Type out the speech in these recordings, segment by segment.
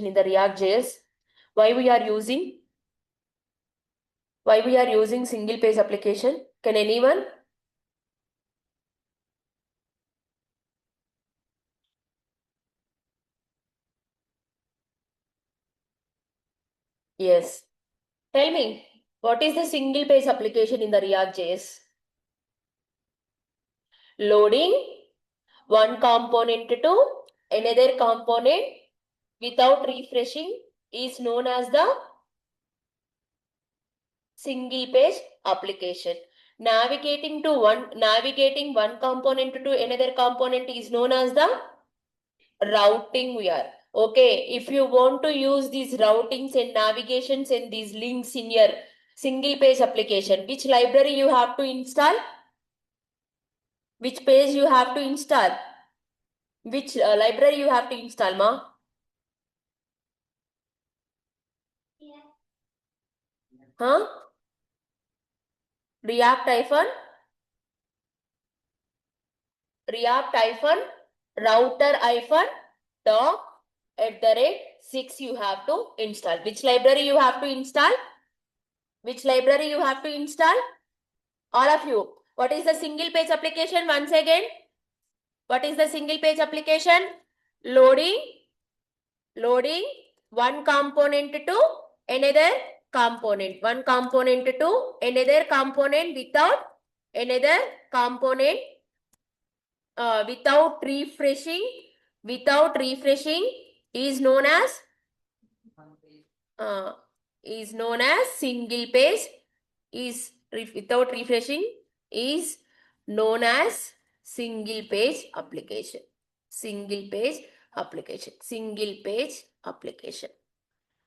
in the React.js. Why we are using single page application? Can anyone? Yes. Tell me, what is the single page application in the React.js? Loading one component to another component without refreshing is known as the single page application. Navigating one component to another component is known as the routing we are. Okay, if you want to use these routings and navigations and these links in your single page application, which library you have to install? Which page you have to install? Which library you have to install, ma? Huh? React router doc @6 you have to install. Which library you have to install? Which library you have to install? All of you. What is the single page application? Once again. What is the single page application? Loading one component to another component. One component to another component without another component without refreshing is known as single page. Without refreshing is known as single page application. Single page application.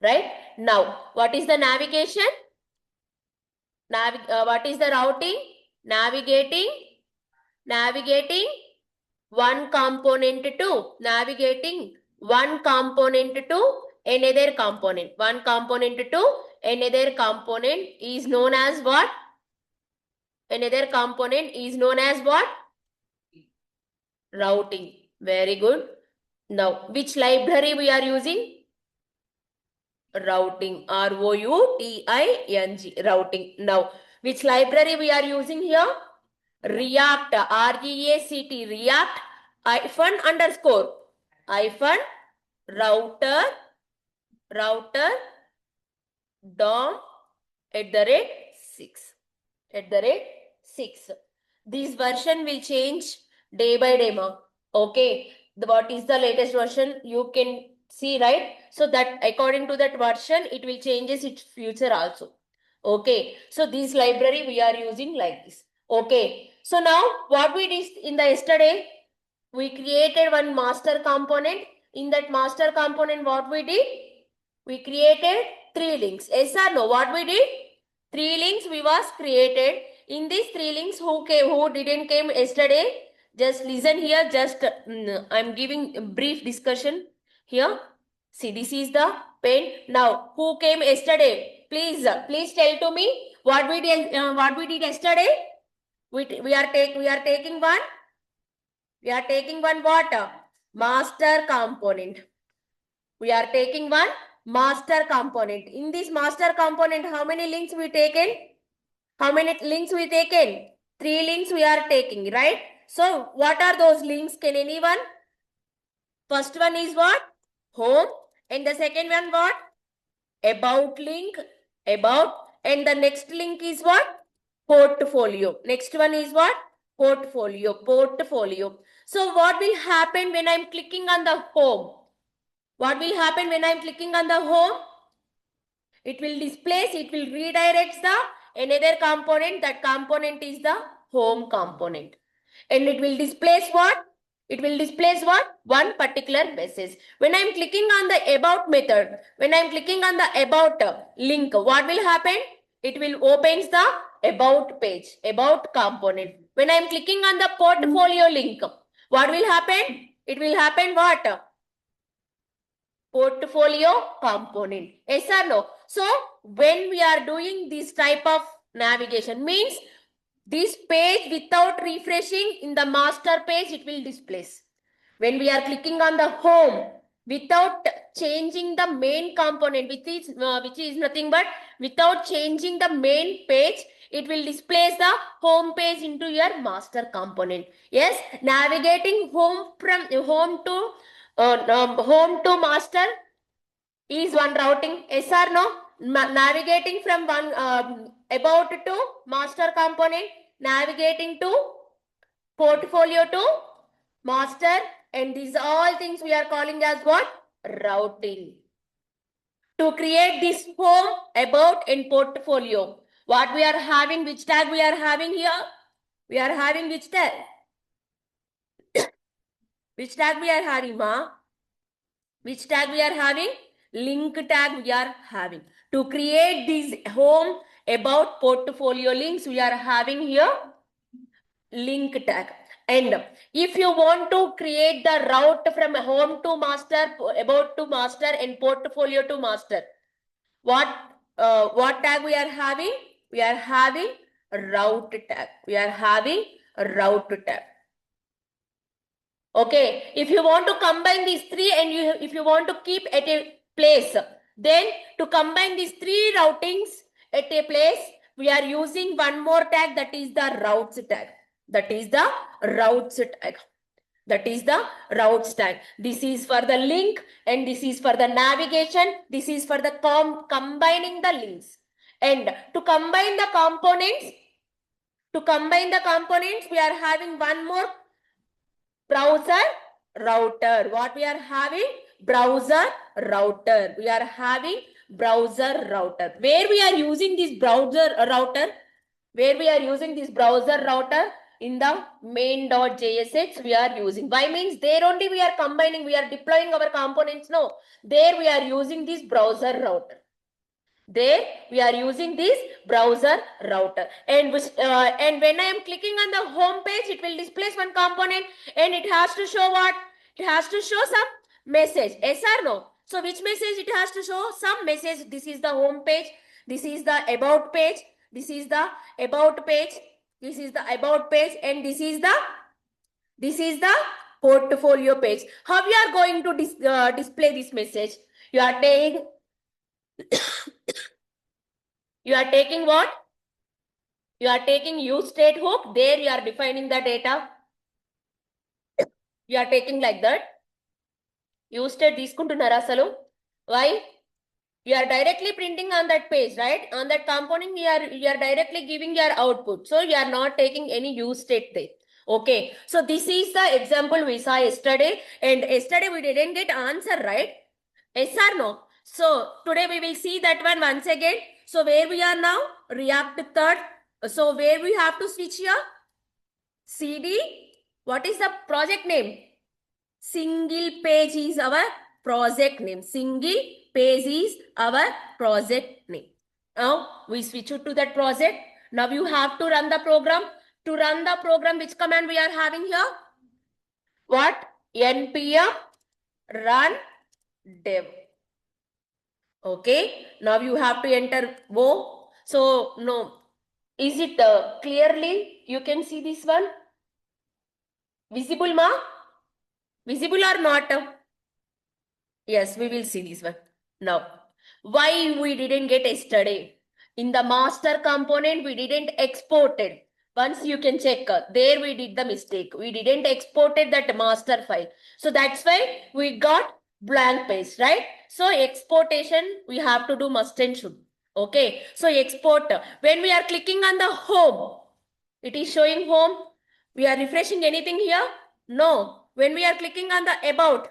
Right? Now, what is the navigation? What is the routing? Navigating one component to another component. One component to another component is known as what? Another component is known as what? Routing. Very good. Now, which library we are using? Routing. ROUTING. Routing. Now, which library we are using here? React. REACT. React router DOM @6. This version will change day by day, ma. Okay. What is the latest version? You can see, right? So that according to that version, it will changes its future also. Okay. So this library we are using like this. Okay. So now what we did in the yesterday, we created one master component. In that master component, what we did? We created 3 links. Yes or no? What we did? 3 links we was created. In these 3 links, who didn't came yesterday? Just listen here. I'm giving a brief discussion here. See, this is the pen. Now, who came yesterday? Please tell to me what we did. What we did yesterday? We are taking one. We are taking one what? Master component. We are taking one master component. In this master component, how many links we taken? How many links we taken? 3 links we are taking, right? So, what are those links? Can anyone? First one is what? Home. And the second one what? About link. About. And the next link is what? Portfolio. Next one is what? Portfolio. So, what will happen when I'm clicking on the home? What will happen when I'm clicking on the home? It will redirect the another component. That component is the home component. And it will displace what? It will displace what? One particular message. When I'm clicking on the about method, when I'm clicking on the about link, what will happen? It will opens the about page, about component. When I'm clicking on the portfolio link, what will happen? It will happen what? Portfolio component. Yes or no? So, when we are doing this type of navigation, means this page without refreshing in the master page, it will displace. When we are clicking on the home, without changing the main component, which is nothing but without changing the main page, it will displace the home page into your master component. Yes, navigating home from home to master is one routing. Yes or no? Navigating from one about to master component, navigating to portfolio to master, and these all things we are calling as what? Routing. To create this home, about, and portfolio, what we are having, which tag we are having here? We are having which tag? Which tag we are having, ma? Which tag we are having? Link tag we are having. To create these home, about, portfolio links, we are having here link tag. And if you want to create the route from home to master, about to master, and portfolio to master, what tag we are having? We are having route tag. We are having a route tag. Okay, if you want to combine these three, and if you want to keep at a place, then to combine these three routings at a place, we are using one more tag, that is the routes tag. That is the routes tag. That is the routes tag. This is for the link, and this is for the navigation. This is for the combining the links. And to combine the components, we are having one more browser router. What we are having? Browser router. We are having browser router. Where we are using this browser router? Where we are using this browser router? In the main.jsx we are using. Why means there only we are combining, we are deploying our components. No, there we are using this browser router. There we are using this browser router, and when I am clicking on the home page, it will display one component, and it has to show what? It has to show some message. Yes or no? So which message it has to show? Some message. This is the home page. This is the about page. This is the about page. This is the about page, and this is the portfolio page. How we are going to display this message? You are taking You are taking what? You are taking use state hook. There you are defining the data. You are taking like that. Use state తీసుకుంటున్నారా అసలు? Why? You are directly printing on that page, right? On that component, you are directly giving your output. So you are not taking any use state there. Okay. So this is the example we saw yesterday. And yesterday we didn't get answer, right? Yes or no? So today we will see that one once again. So where we are now? React third. So where we have to switch here? CD. What is the project name? Single page is our project name. Single page is our project name. Now we switch it to that project. Now you have to run the program. To run the program, which command we are having here? What? npm run dev. Okay. Now you have to enter wo. So no. Is it clearly? You can see this one. Visible, ma? Visible or not? Yes, we will see this one. Now, why we didn't get yesterday? In the master component, we didn't export it. Once you can check, there we did the mistake. We didn't exported that master file. So that's why we got blank page, right? So exportation, we have to do must and should. Okay. So export, when we are clicking on the home, it is showing home. We are refreshing anything here? No. When we are clicking on the about,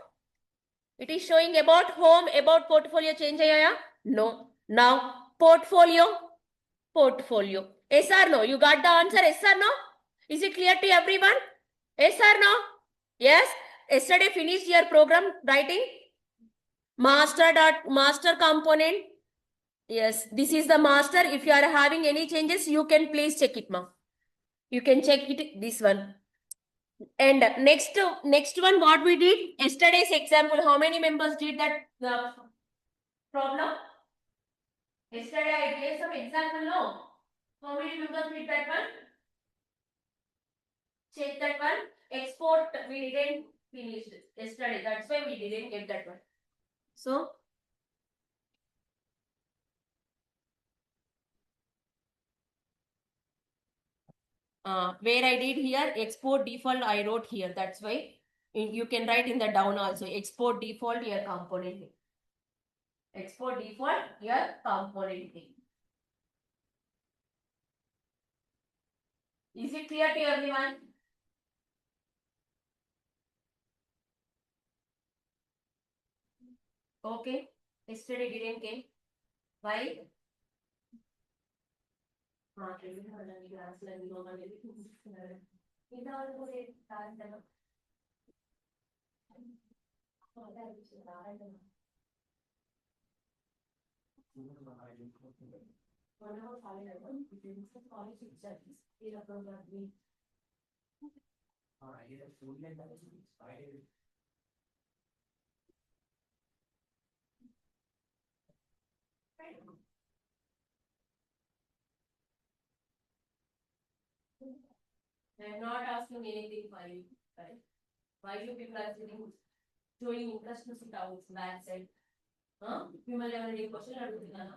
it is showing about home, about portfolio change ayaya? No. Now portfolio. Yes or no? You got the answer? Yes or no? Is it clear to everyone? Yes or no? Yes. Yesterday finished your program writing. Master component. Yes, this is the master. If you are having any changes, you can please check it, ma. You can check it, this one. And next one, what we did yesterday's example, how many members did that problem? Yesterday I gave some example, no? How many members did that one? Check that one. Export, we didn't finish it yesterday. That's why we didn't get that one. So where I did here, export default, I wrote here. That's why you can write in the down also. Export default your component name. Export default your component name. Is it clear to everyone? Okay. Yesterday didn't came. Why? I am not asking anything for you, right? Why you people are sitting, showing interest to sit out back side? మిమ్మల్ని ఏమైనా question అడుగుతున్నానా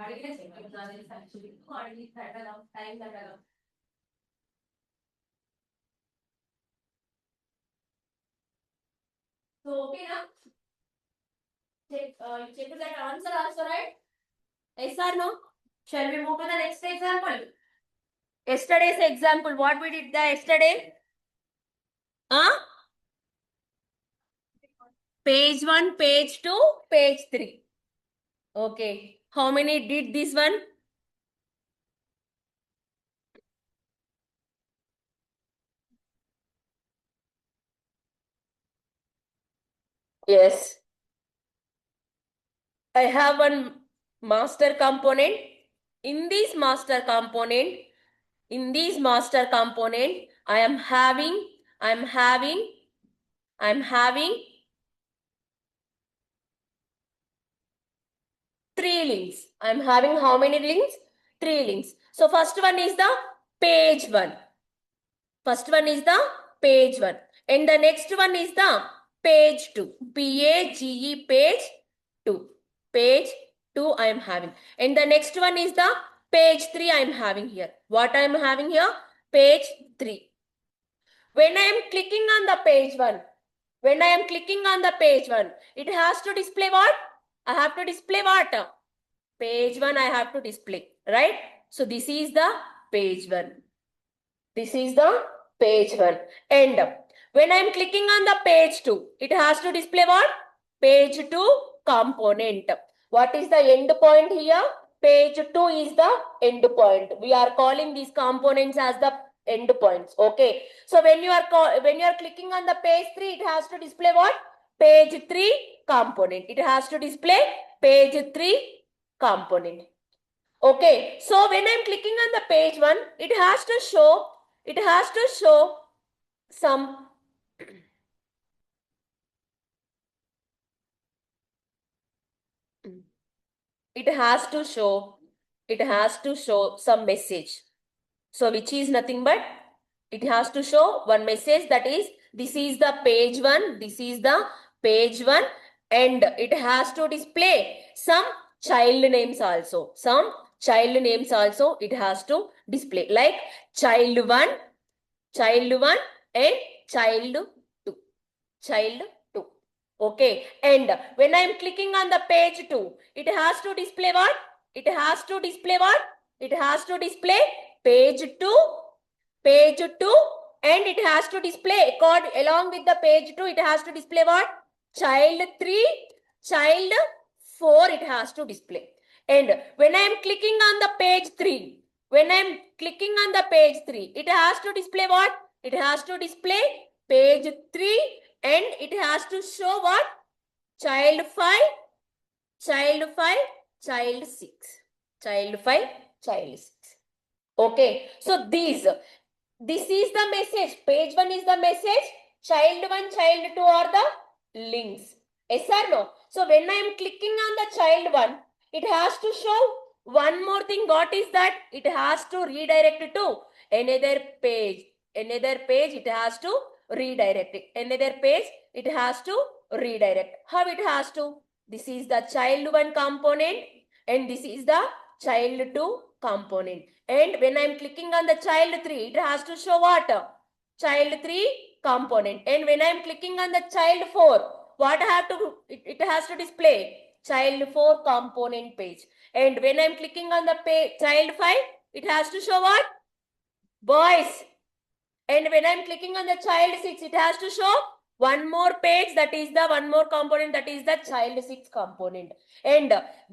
అడిగినా చెప్పండి నా తెలిసి actually అడిగి పెట్టగా time పెట్టగా సో ఓకేనా you check that answer also, right? Yes or no? Shall we move to the next example? Yesterday's example, what we did the yesterday? Page 1, page 2, page 3. Okay. How many did this one? Yes. I have one master component. In this master component, I am having 3 links. I am having how many links? 3 links. So first one is the page 1. And the next one is the page 2. PAGE page 2. Page 2 I am having. And the next one is the page 3 I am having here. What I am having here? Page 3. When I am clicking on the page 1, it has to display what? I have to display what? Page 1 I have to display, right? So this is the page 1. This is the page 1. And when I am clicking on the page 2, it has to display what? Page 2 component. What is the end point here? Page 2 is the end point. We are calling these components as the end points. Okay. So when you are clicking on the page 3, it has to display what? Page 3 component. It has to display page 3 component. Okay. So when I'm clicking on the page 1, it has to show some some message. So which is nothing but it has to show one message, that is this is the page 1, and it has to display some child names also. It has to display, like child 1 and child 2. Okay. And when I am clicking on the page 2, it has to display what? It has to display page 2, and it has to display along with the page 2, it has to display what? Child 3, child 4 it has to display. And when I am clicking on the page 3, it has to display what? It has to display page 3, and it has to show what? Child 5, child 6. Child 5, child 6. Okay. So this is the message. Page 1 is the message. Child 1, child 2 are the links. Yes or no? So when I am clicking on the child 1, it has to show one more thing. What is that? It has to redirect to another page. It has to redirect. Another page, it has to redirect. How it has to? This is the child 1 component and this is the child 2 component. And when I'm clicking on the child 3, it has to show what? Child 3 component. And when I'm clicking on the child 4, what I have to do? It has to display child 4 component page. And when I'm clicking on the page, child 5, it has to show what? Boys. And when I'm clicking on the child 6, it has to show one more page, that is the one more component, that is the child 6 component. And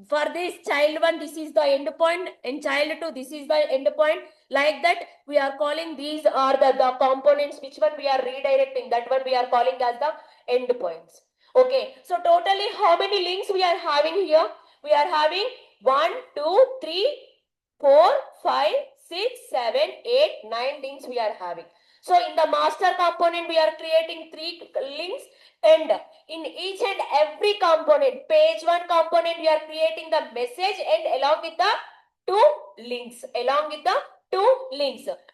for this child 1, this is the endpoint, and child 2, this is the endpoint. Like that, we are calling these are the components, which one we are redirecting, that one we are calling as the endpoints. Okay, so totally how many links we are having here? We are having 1, 2, 3, 4, 5, 6, 7, 8, 9 links we are having. So in the master component, we are creating 3 links, and in each and every component, page 1 component, we are creating the message and along with the 2 links,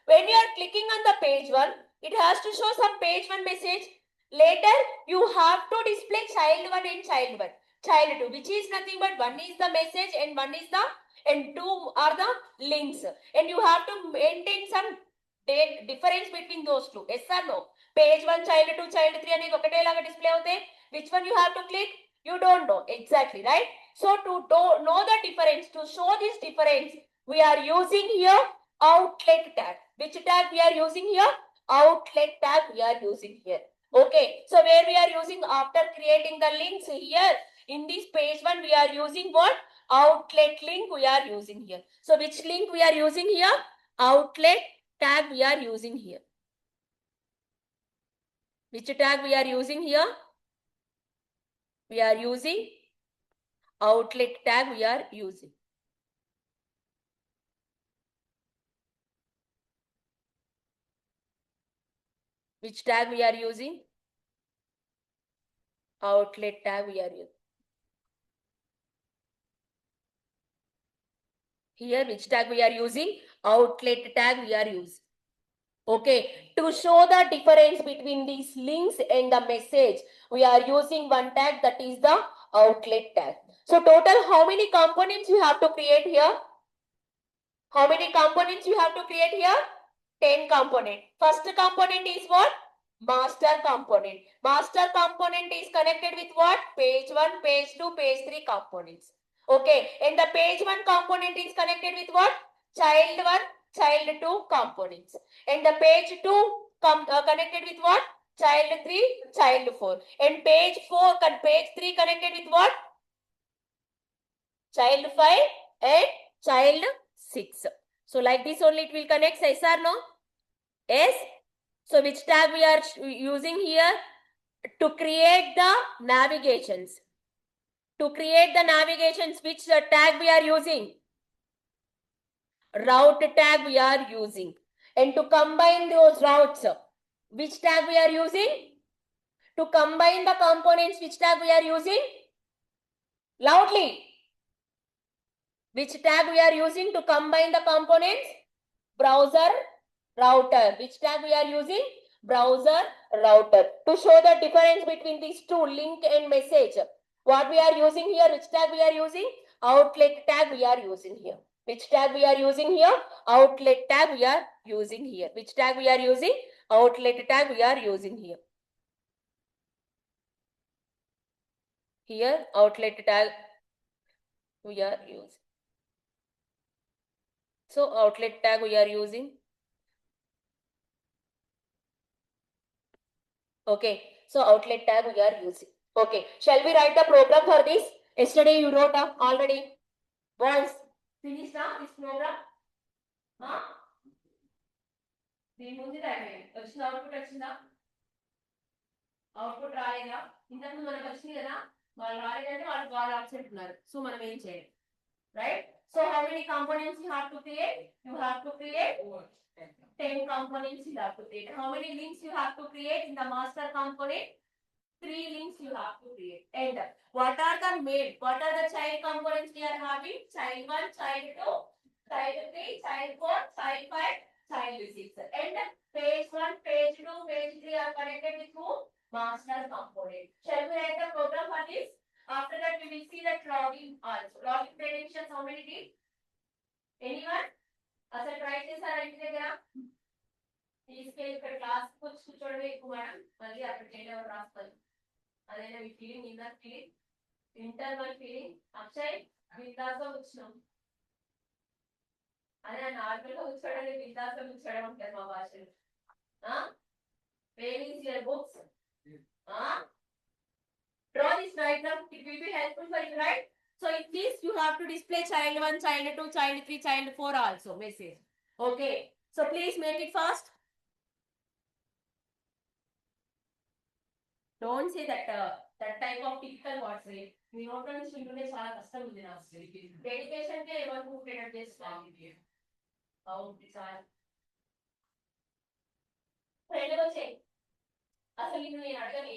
When you are clicking on the page 1, it has to show some page 1 message. Later, you have to display child 1 and child 1. Child 2, which is nothing but 1 is the message and 1 is the, and 2 are the links. And you have to maintain some difference between those two. Yes or no? Page 1, child 2, child 3 అనేది ఒకటే లాగా display అవుతాయి. Which one you have to click? You don't know. Exactly, right? So to know the difference, to show this difference, we are using here outlet tag. Which tag we are using here? Outlet tag we are using here. Okay, so where we are using after creating the links here, in this page 1, we are using what? Outlet link we are using here. So which link we are using here? Outlet tag we are using here. Which tag we are using here? We are using outlet tag we are using. Which tag we are using? Outlet tag we are using. Here, which tag we are using? Outlet tag we are using. Okay, to show the difference between these links and the message, we are using one tag, that is the outlet tag. So total how many components you have to create here? How many components you have to create here? 10 component. First component is what? Master component. Master component is connected with what? Page 1, page 2, page 3 components. Okay, and the page 1 component is connected with what? Child 1, child 2 components. And the page 2 connected with what? Child 3, child 4. And page 4, page 3 connected with what? Child 5 and child 6. So like this only it will connect, yes or no? Yes. So which tag we are using here? To create the navigations. To create the navigations, which tag we are using? Route tag we are using. And to combine those routes, which tag we are using? To combine the components, which tag we are using? Loudly. Which tag we are using to combine the components? Browser router. Which tag we are using? Browser router. To show the difference between these two, link and message, what we are using here? Which tag we are using? Outlet tag we are using here. Which tag we are using here? Outlet tag we are using here. Which tag we are using? Outlet tag we are using here. Here outlet tag we are using. So outlet tag we are using. Okay, so outlet tag we are using. Okay, shall we write the program for this? Yesterday you wrote up already. Once finished now this program? Huh? దీని ముందు వచ్చిన output వచ్చిందా? Output రాలేదా? ఇంతకు మనకు వచ్చింది కదా, వాళ్ళు రాలేదంటే వాళ్ళు అబ్సెంట్ ఉన్నారు. సో మనం ఏం చేయాలి? Right? So how many components you have to create? You have to create 10 components you have to create. How many links you have to create in the master component? 3 links you have to create. And what are the main? What are the child components we are having? Child 1, child 2, child 3, child 4, child 5, child 6. And page 1, page 2, page 3 are connected with who? master component. Shall we write the program for this? After that, we will see that login also. Login credentials, how many did? Anyone? అసలు try చేశారా ఇంటి దగ్గర తీసుకెళ్ళి ఇక్కడ class కూర్చోవడమే ఎక్కువ madam మళ్ళీ అక్కడ చేయడం రాస్తారు అదేనా మీ feeling inner feeling internal feeling Akshay బిందాస్గా వచ్చినాం అదే నార్మల్ గా కూర్చోవడానికి బిందాస్గా కూర్చోవడం ఉంటుంది మా భాషలో where is your books draw this diagram it will be helpful for you right so in this you have to display child 1 child 2 child 3 child 4 also message okay so please make it fast don't say that that type of typical words మీ నోట్లో నుంచి వింటుంటే చాలా కష్టం ఉంది నాకు dedication కే ఎవరు prepare చేస్తాను అవును సార్ ఫ్రెండ్ వచ్చే అసలు నేను అడగని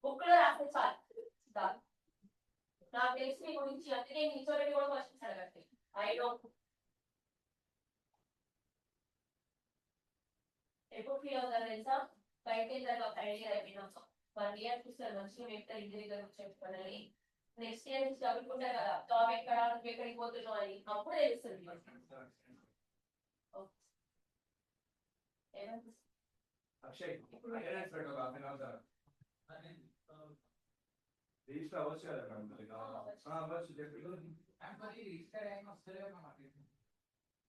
బుక్ లో రాస్తే చాలు నాకు తెలిసి మీ గురించి అందుకే నిల్చోబెట్టి కూడా క్వశ్చన్స్ అడగండి ఐ డోంట్ ఎప్పుడు ఫీల్ అవుతారు తెలుసా బయట వెళ్ళాక ఐడియా అయిపోయినాం 1 year చూస్తారు మంచిగా మేము ఇంటి దగ్గర చెప్పుకోవాలి నెక్స్ట్ ఇయర్ నుంచి చదువుకుంటారు కదా జాబ్ ఎక్కడ నువ్వు ఎక్కడికి పోతున్నావు అని అప్పుడు తెలుస్తుంది అక్షయ్ రిజిస్టర్ అవ్వచ్చు కదా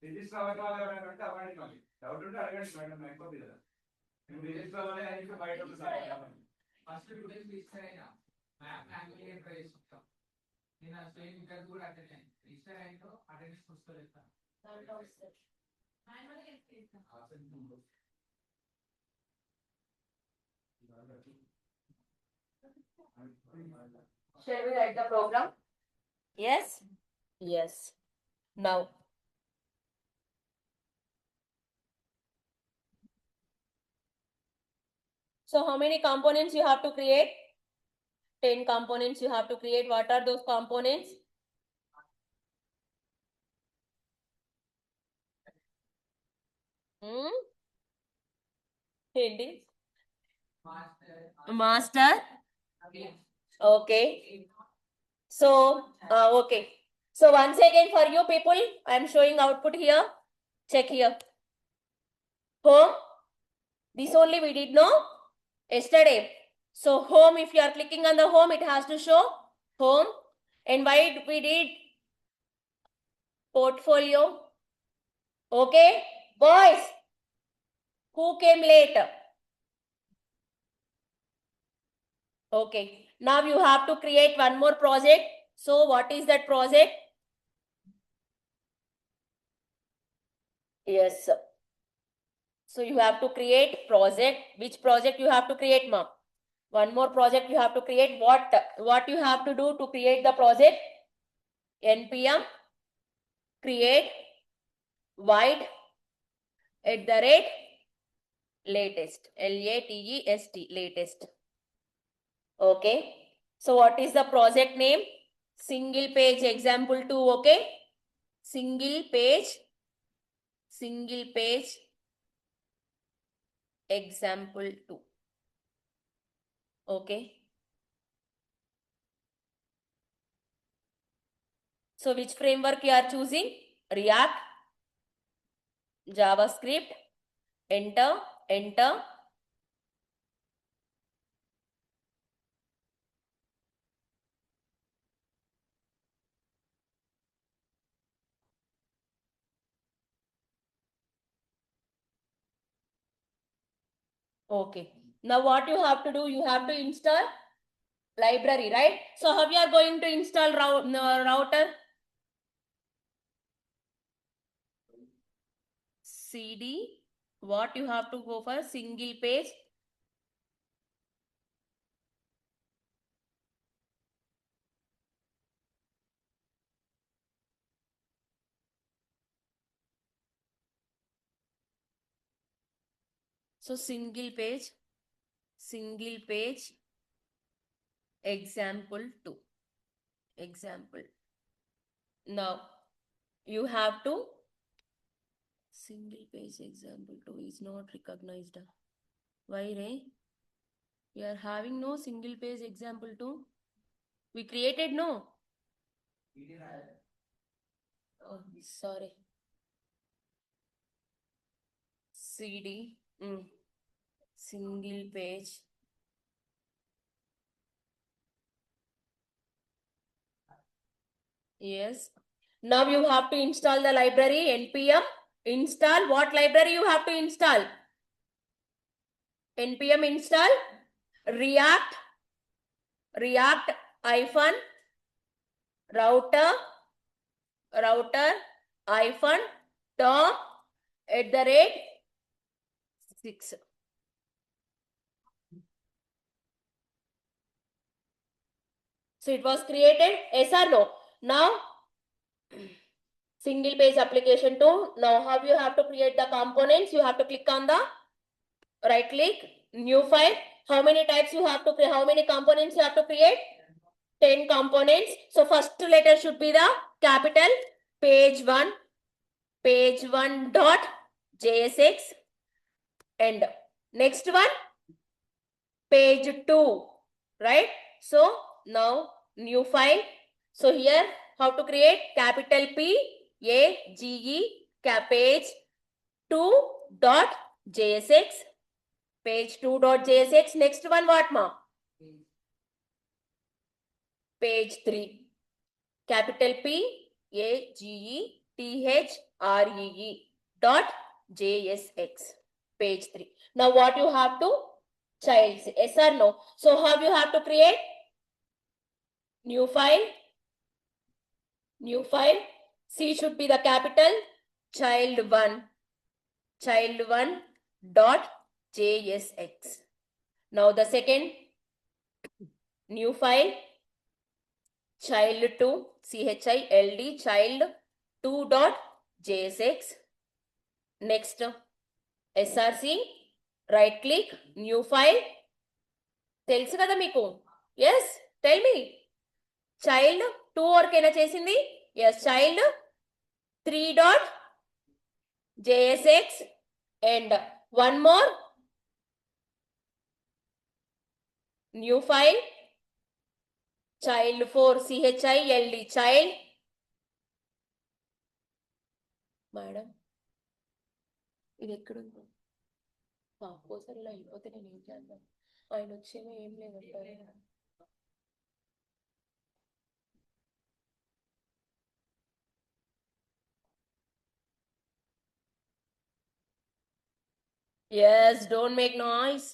రిజిస్టర్ అవ్వాలంటే అవ్వండి మళ్ళీ డౌట్ ఉంటే అడగండి మేడం అయిపోతుంది కదా మేము రిజిస్టర్ అవ్వాలి అయితే బయట ఫస్ట్ 2 days రిజిస్టర్ అయినా మ్యామ్ ట్రై చేస్తాం నేను స్టేజ్ ఇక్కడ కూడా అటెండ్ అయ్యాను రిజిస్టర్ అయినో అటెండెన్స్ పుస్తకాలు Shall we write the program? Yes? Yes. Now. So how many components you have to create? 10 components you have to create. What are those components? Hindi. Master. Okay. So, okay. So once again for you people, I am showing output here. Check here. Home. This only we did know yesterday. So home, if you are clicking on the home, it has to show home. And why we did portfolio? Okay. Boys, who came late? Okay. Now you have to create one more project. So what is that project? Yes. So you have to create project. Which project you have to create, ma'am? One more project you have to create. What you have to do to create the project? NPM create void @latest LATEST latest. Okay. So what is the project name? Single page example 2. Okay. Single page example 2. Okay. So which framework you are choosing? React, JavaScript, enter. Okay. Now what you have to do? You have to install library, right? So how you are going to install router? CD. What you have to go for? Single page. So single page example 2. Example. Now you have to single page example 2 is not recognized. Why, Ray? You are having no single page example too. We created no. Oh, sorry. CD. Single page. Yes. Now you have to install the library npm. Install what library you have to install? npm install React hyphen router hyphen term @6. So it was created, yes or no? Now single page application 2. Now how you have to create the components? You have to click on the right click, new file. How many types you have to create? How many components you have to create? 10 components. So first letter should be the capital page 1 dot JSX, and next one page 2, right? So now new file. So here how to create capital page 2 dot JSX, page 2 dot JSX. Next one what ma? Page 3, capital PAGETHREE dot JSX, page 3. Now what you have to child, yes or no? So how you have to create new file? C should be the capital child1 dot JSX. Now the second new file child2 child2 dot JSX. Next SRC, right click, new file. తెలుసు కదా మీకు? Yes, tell me. Child 2 వరకైనా చేసింది? Yes, child 3 dot JSX, and one more new file child4 child child. Madam ఇది ఎక్కడుంది? పాపోసర్ ఇలా అయిపోతే నేను ఏం చేద్దాం? ఆయన వచ్చేమో ఏం లేదంటారు. Yes, don't make noise.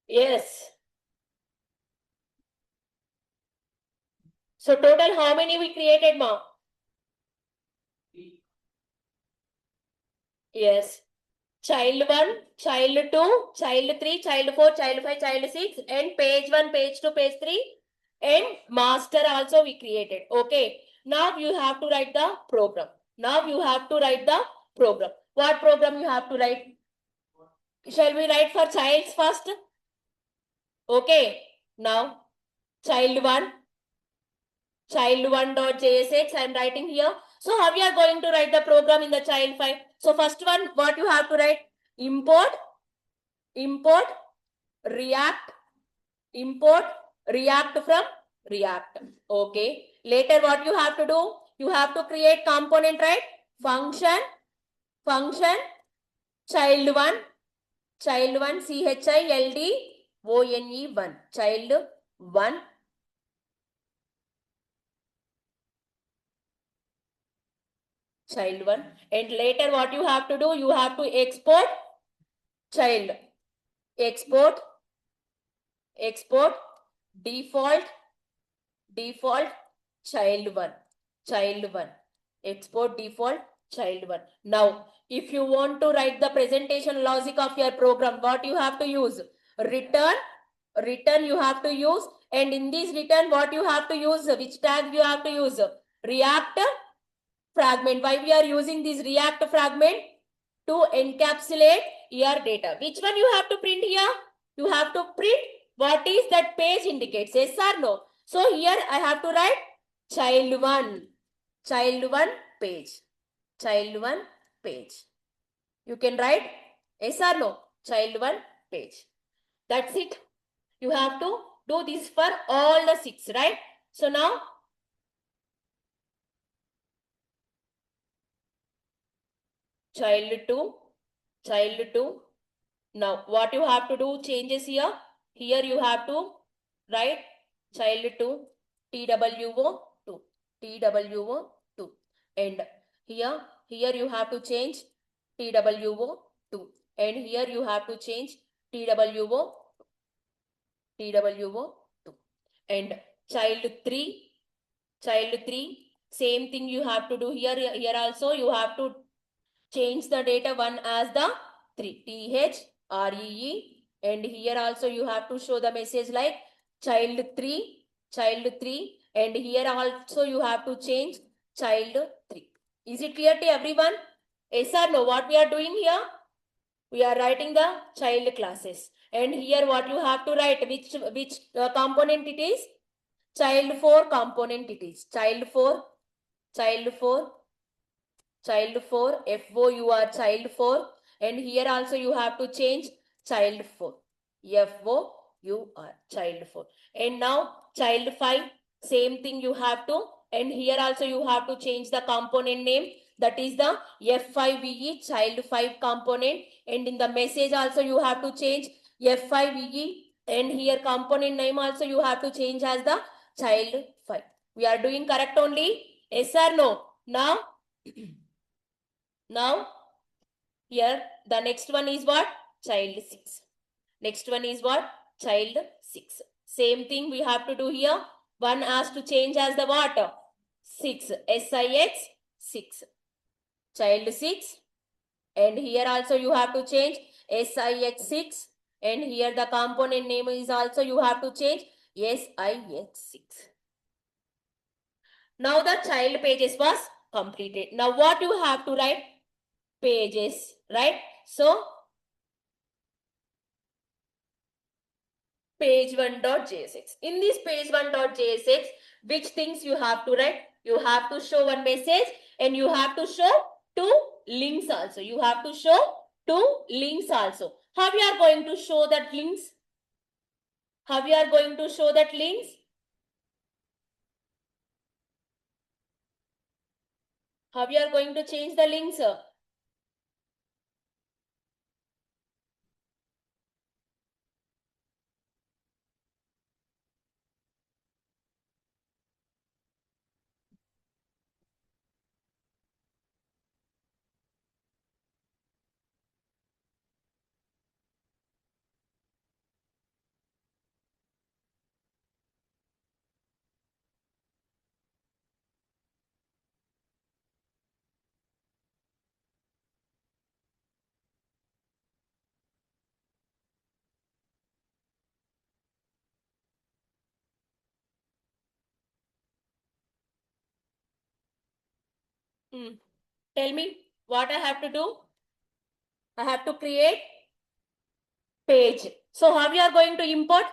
Yes. So total how many we created, ma? Yes. Child1, child2, child3, child4, child5, child6, and page 1, page 2, page 3, and master also we created. Okay. Now you have to write the program. What program you have to write? Shall we write for childs first? Okay. Now child1 dot JSX I am writing here. So how we are going to write the program in the child file? So first one, what you have to write? Import React from React. Okay. Later what you have to do? You have to create component, right? Function child1 CHILD1 child1. child1, and later what you have to do, you have to export child, export default child1, export default child1. Now if you want to write the presentation logic of your program, what you have to use? Return you have to use, and in this return what you have to use, which tag you have to use? React fragment. Why we are using this React fragment? To encapsulate your data. Which one you have to print here? You have to print what is that page indicates, yes or no? So here I have to write child1 page, child1 page. You can write yes or no, child1 page. That's it. You have to do this for all the 6, right? So now child2. Now what you have to do, changes here. Here you have to write child2 TWO2, and here you have to change TWO2, and here you have to change TWO2, and child3, same thing you have to do here. Here also you have to change the data 1 as the 3, THREE, and here also you have to show the message like child3, and here also you have to change child3. Is it clear to everyone? Yes or no? What we are doing here? We are writing the child classes, and here what you have to write, which component it is? Child4 component it is. Child4, FOUR, child4, and here also you have to change child4, FOUR, child4, and now child5, same thing you have to, and here also you have to change the component name, that is the F5VE, child5 component, and in the message also you have to change F5VE, and here component name also you have to change as the child5. We are doing correct only? Yes or no? Now here the next one is what? Child6. Next one is what? Child6. Same thing we have to do here. One has to change as the what? 6. SIX6. Child6. And here also you have to change SIX6. And here the component name is also you have to change SIX6. Now the child pages was completed. Now what you have to write? Pages, right? So page1.jsx. In this page1.jsx, which things you have to write? You have to show one message, and you have to show 2 links also. You have to show 2 links also. How you are going to show that links? How you are going to show that links? How you are going to change the links? Tell me what I have to do. I have to create page. So how we are going to import?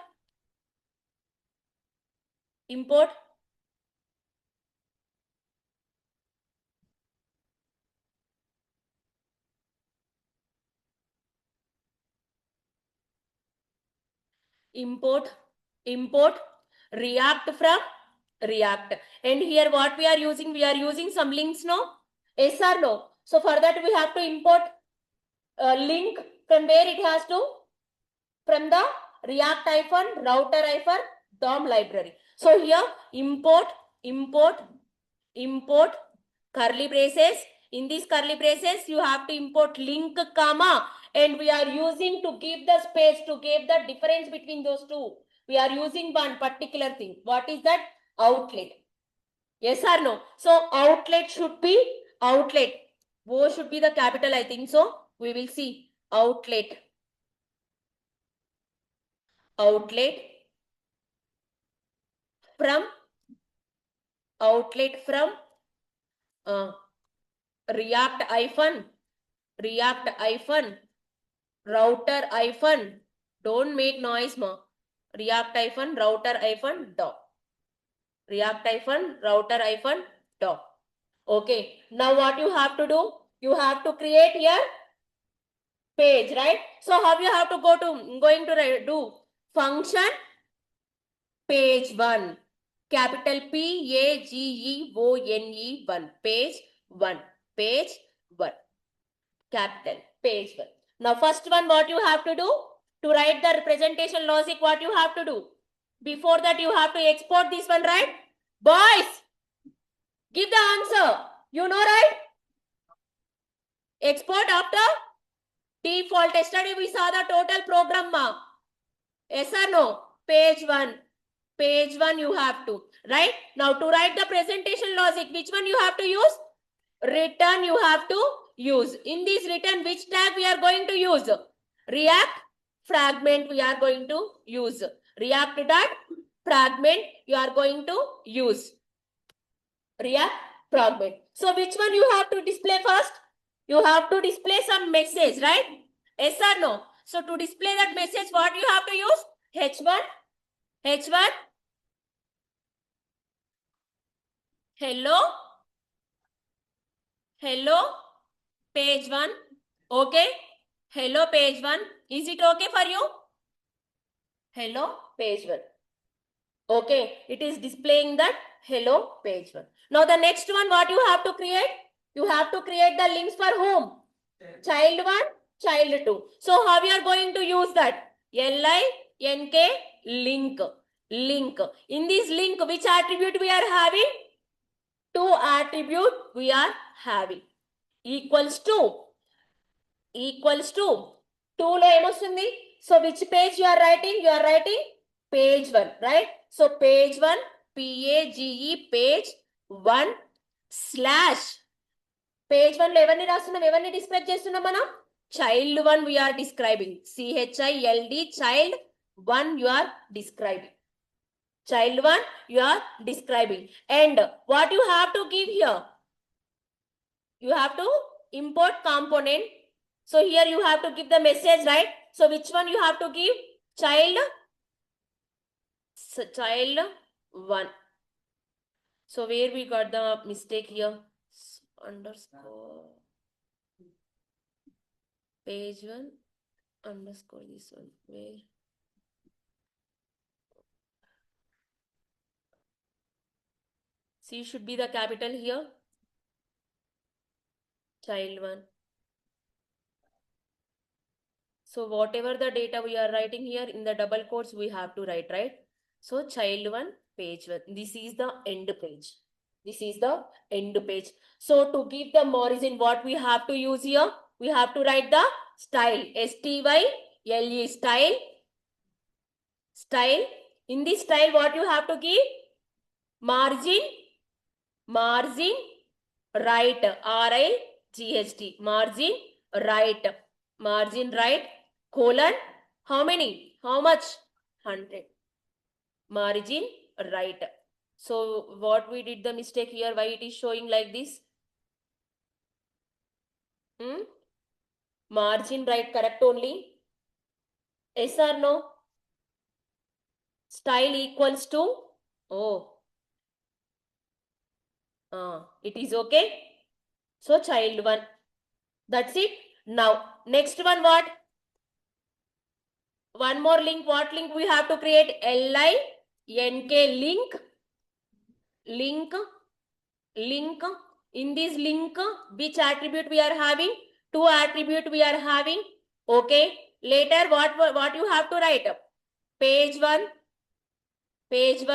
Import React from React. And here what we are using? We are using some links, no? Yes or no? So for that we have to import a link. From where it has to? From the React-router-DOM library. So here import curly braces, In these curly braces, you have to import link, comma, and we are using to give the space, to give the difference between those two. We are using one particular thing. What is that? Outlet. Yes or no? So outlet should be outlet. O should be the capital, I think so. We will see. Outlet. Outlet from React hyphen router hyphen, don't make noise ma. React hyphen router hyphen doc. React hyphen router hyphen doc. Okay. Now what you have to do? You have to create here page, right? So how you have to going to do function page 1. Capital PAGEONE 1. Page 1. Page 1. Capital page 1. Now first one, what you have to do? To write the representation logic, what you have to do? Before that you have to export this one, right? Boys, give the answer. You know, right? Export after default. Yesterday we saw the total program ma. Yes or no? Page 1. Page 1 you have to. Right? Now to write the presentation logic, which one you have to use? Return you have to use. In this return, which tag we are going to use? React fragment we are going to use. React dot fragment you are going to use. React fragment. So which one you have to display first? You have to display some message, right? Yes or no? So to display that message, what you have to use? H1. Hello. Page 1. Okay. Hello page 1. Is it okay for you? Hello page 1. Okay. It is displaying that hello page 1. Now the next one, what you have to create? You have to create the links for whom? Child 1, child 2. So how we are going to use that? LINK link. Link. In this link, which attribute we are having? 2 attribute we are having. Equals to 2 lo emostundi. So which page you are writing? You are writing page 1, right? So page 1, PAGE page 1 slash page 1 lo evarni rastunnam, evarni describe chestunnam manam? Child 1 we are describing. CHILD child 1 you are describing. Child 1 you are describing. And what you have to give here? You have to import component. So here you have to give the message, right? So which one you have to give? Child 1. So where we got the mistake here? Underscore page 1 underscore this one. Where? C should be the capital here. Child 1. So whatever the data we are writing here in the double quotes, we have to write, right? So child 1, page 1. This is the end page. This is the end page. So to give the margin, what we have to use here? We have to write the style. STYLE style. Style. In this style, what you have to give? Margin right. RIGHT. Margin right. Colon. How many? How much? 100. Margin right. So what we did the mistake here? Why it is showing like this? Margin right correct only? Yes or no? Style equals to? Oh. It is okay. So child 1. That's it. Now next one what? One more link. What link we have to create? LINK link. In this link, which attribute we are having? 2 attribute we are having. Okay. Later what you have to write? Page 1 PAGE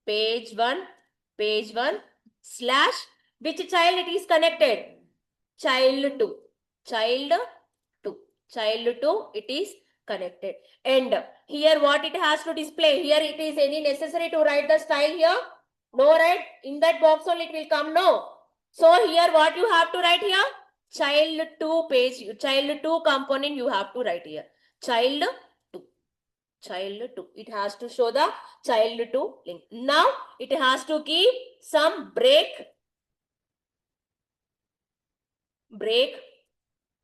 page 1 page 1 slash which child it is connected? Child 2. Child 2. Child 2 it is connected. And here what it has to display? Here it is any necessary to write the style here? No, right? In that box only it will come, no. So here what you have to write here? Child 2 page, child 2 component you have to write here. Child 2. Child 2. It has to show the child 2 link. Now it has to give some break.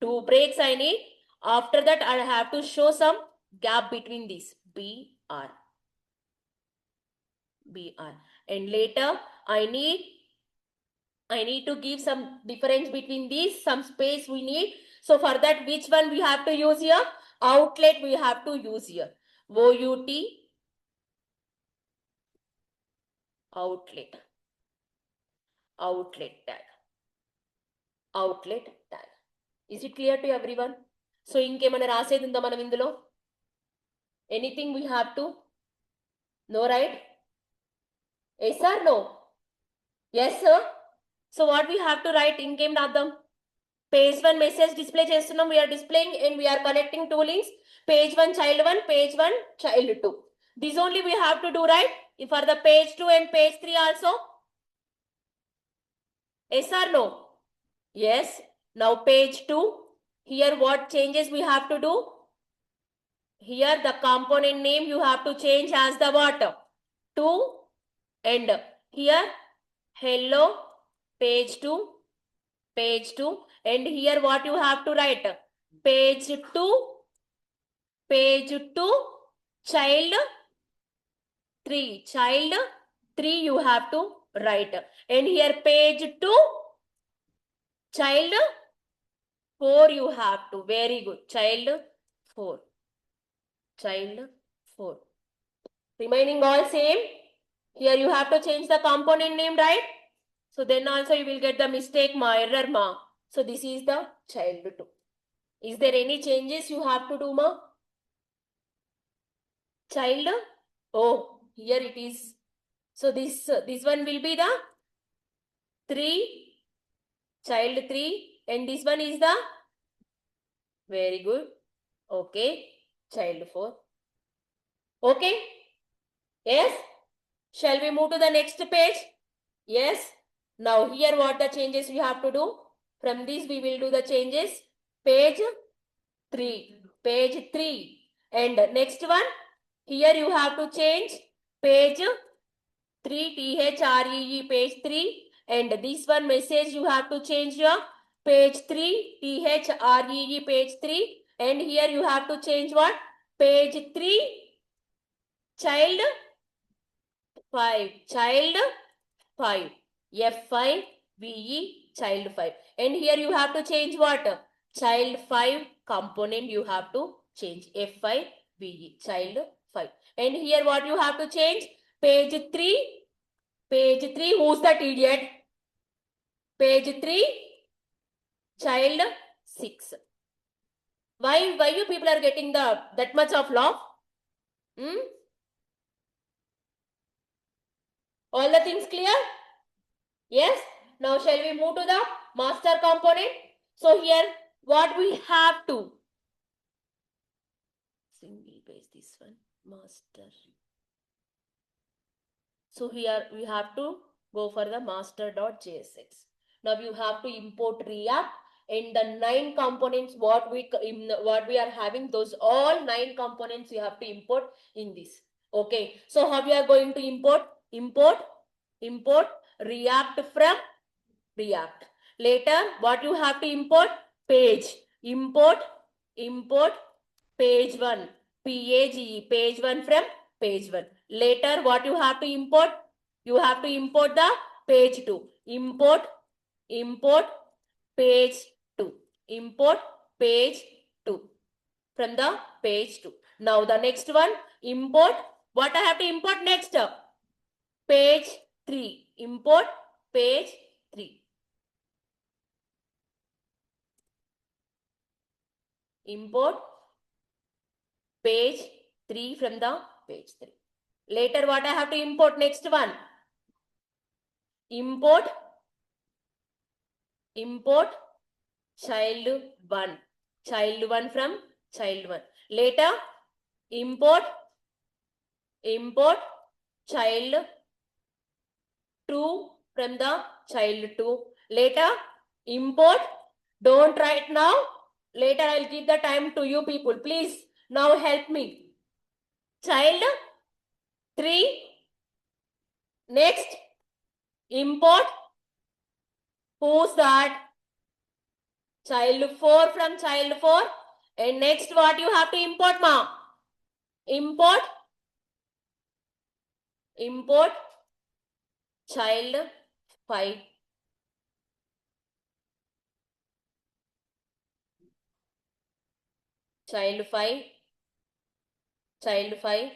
Two breaks I need. After that I have to show some gap between these. BR. And later I need to give some difference between these, some space we need. So for that, which one we have to use here? Outlet we have to use here. OUT, outlet tag. Outlet tag. Is it clear to everyone? So ఇంకేమైనా రాసేది ఉందా మనం ఇందులో? Anything we have to? No, right? Yes or no? Yes, sir. So what we have to write? ఇంకేం రాద్దాం? Page 1 message display చేస్తున్నాం. We are displaying and we are connecting two links. Page 1 child 1, page 1 child 2. This only we have to do, right? For the page 2 and page 3 also. Yes or no? Yes. Now page 2. Here what changes we have to do? Here the component name you have to change as the what? 2. And here hello page 2. Page 2. And here what you have to write? Page 2. Page 2. Child 3. Child 3 you have to write. And here page 2. Child 4 you have to. Very good. Child 4. Child 4. Remaining all same. Here you have to change the component name, right? So then also you will get the mistake ma, error ma. So this is the child 2. Is there any changes you have to do ma? Child? Oh, here it is. So this one will be the 3. Child 3. And this one is the? Very good. Okay. Child 4. Okay. Yes. Shall we move to the next page? Yes. Now here what the changes we have to do? From this we will do the changes. Page 3. Page 3. And next one. Here you have to change page 3. THREE page 3. And this one message you have to change your page 3. THREE page 3. And here you have to change what? Page 3. Child 5. Child 5. F5 VE child 5. And here you have to change what? Child 5 component you have to change. F5 VE child 5. And here what you have to change? Page 3. Page 3. Who's that idiot? Page 3. Child 6. Why you people are getting that much of laugh? All the things clear? Yes. Now shall we move to the master component? So here what we have to single page this one master. So here we have to go for the master.jsx. Now you have to import React and the 9 components what we are having, those all 9 components you have to import in this. Okay. So how we are going to import React from React. Later what you have to import? Page. Import page 1. PAGE page 1 from page 1. Later what you have to import? You have to import the page 2. Import page 2. Import page 2 from the page 2. Now the next one, import. What I have to import next? Page 3. Import page 3. Import page 3 from the page 3. Later what I have to import? Next one. import child 1 from child 1. Later import child 2 from the child 2. Later import, don't write now, later I'll give the time to you people, please now help me. Child 3, next import, who's that? Child 4 from child 4. And next what you have to import, ma? Import child 5. Child 5.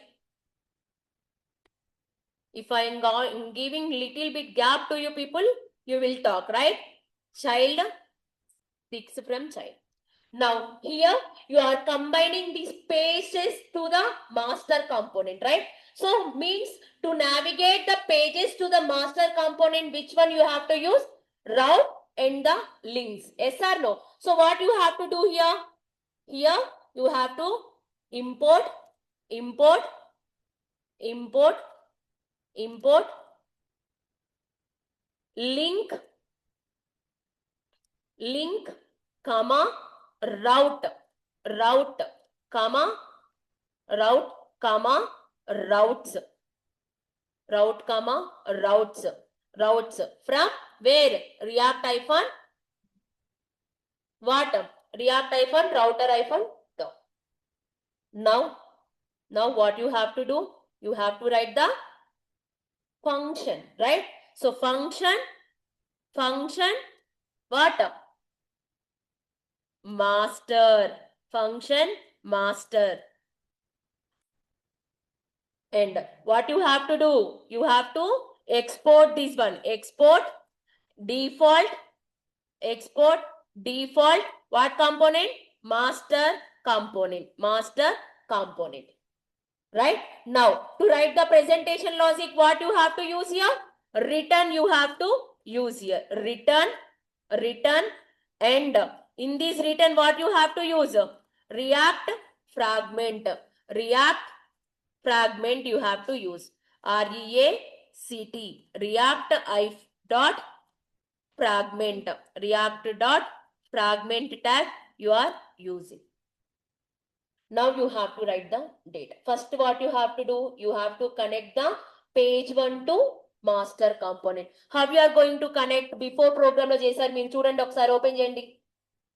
If I am giving little bit gap to you people, you will talk, right? Child 6 from child. Now here you are combining these pages to the master component, right? So means to navigate the pages to the master component, which one you have to use? Route and the links. Yes or no? So what you have to do here? Here you have to import link, comma, route, comma, routes, from where? React hyphen what? React hyphen router hyphen term. Now what you have to do? You have to write the function, right? So function what? Master. Function master. And what you have to do? You have to export this one. Export default. What component? Master component. Right? Now, to write the presentation logic, what you have to use here? Return you have to use here. Return. And in this return, what you have to use? React fragment. You have to use. REACT. React dot fragment. Tag you are using. Now you have to write the data. First what you have to do? You have to connect the page 1 to master component. How you are going to connect? Before program lo chesaru meer chudandi okasari open cheyandi.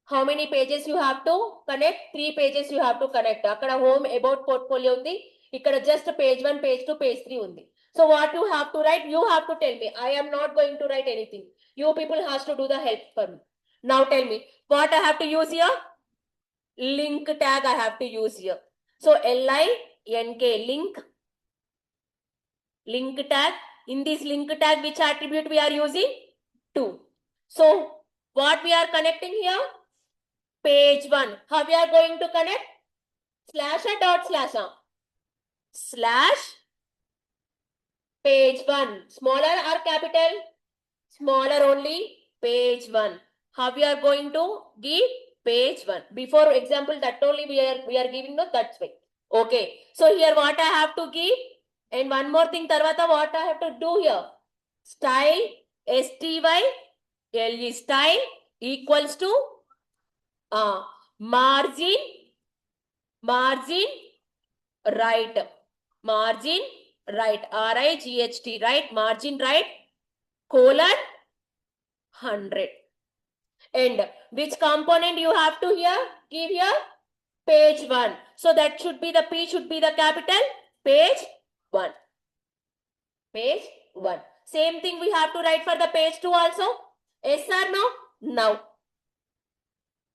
How many pages you have to connect? 3 pages you have to connect. Akkada home, about, portfolio undi. Ikkada just page 1, page 2, page 3 undi. So what you have to write? You have to tell me. I am not going to write anything. You people has to do the help for me. Now tell me what I have to use here? Link tag I have to use here. So link tag. In this link tag, which attribute we are using? 2. So what we are connecting here? Page 1. How we are going to connect? Slash or dot slash? Slash page 1. Smaller or capital? Smaller only. Page 1. How we are going to give? Page 1. Before example, that only we are giving, no, that's way. Okay. So here what I have to give? And one more thing, tarvata what I have to do here? Style, STYLE, style equals to margin right. RIGHT, right? Margin right, colon 100. And which component you have to here? Give here page 1. So that should be the P should be the capital. Page 1. Same thing we have to write for the page 2 also. Yes or no? Now.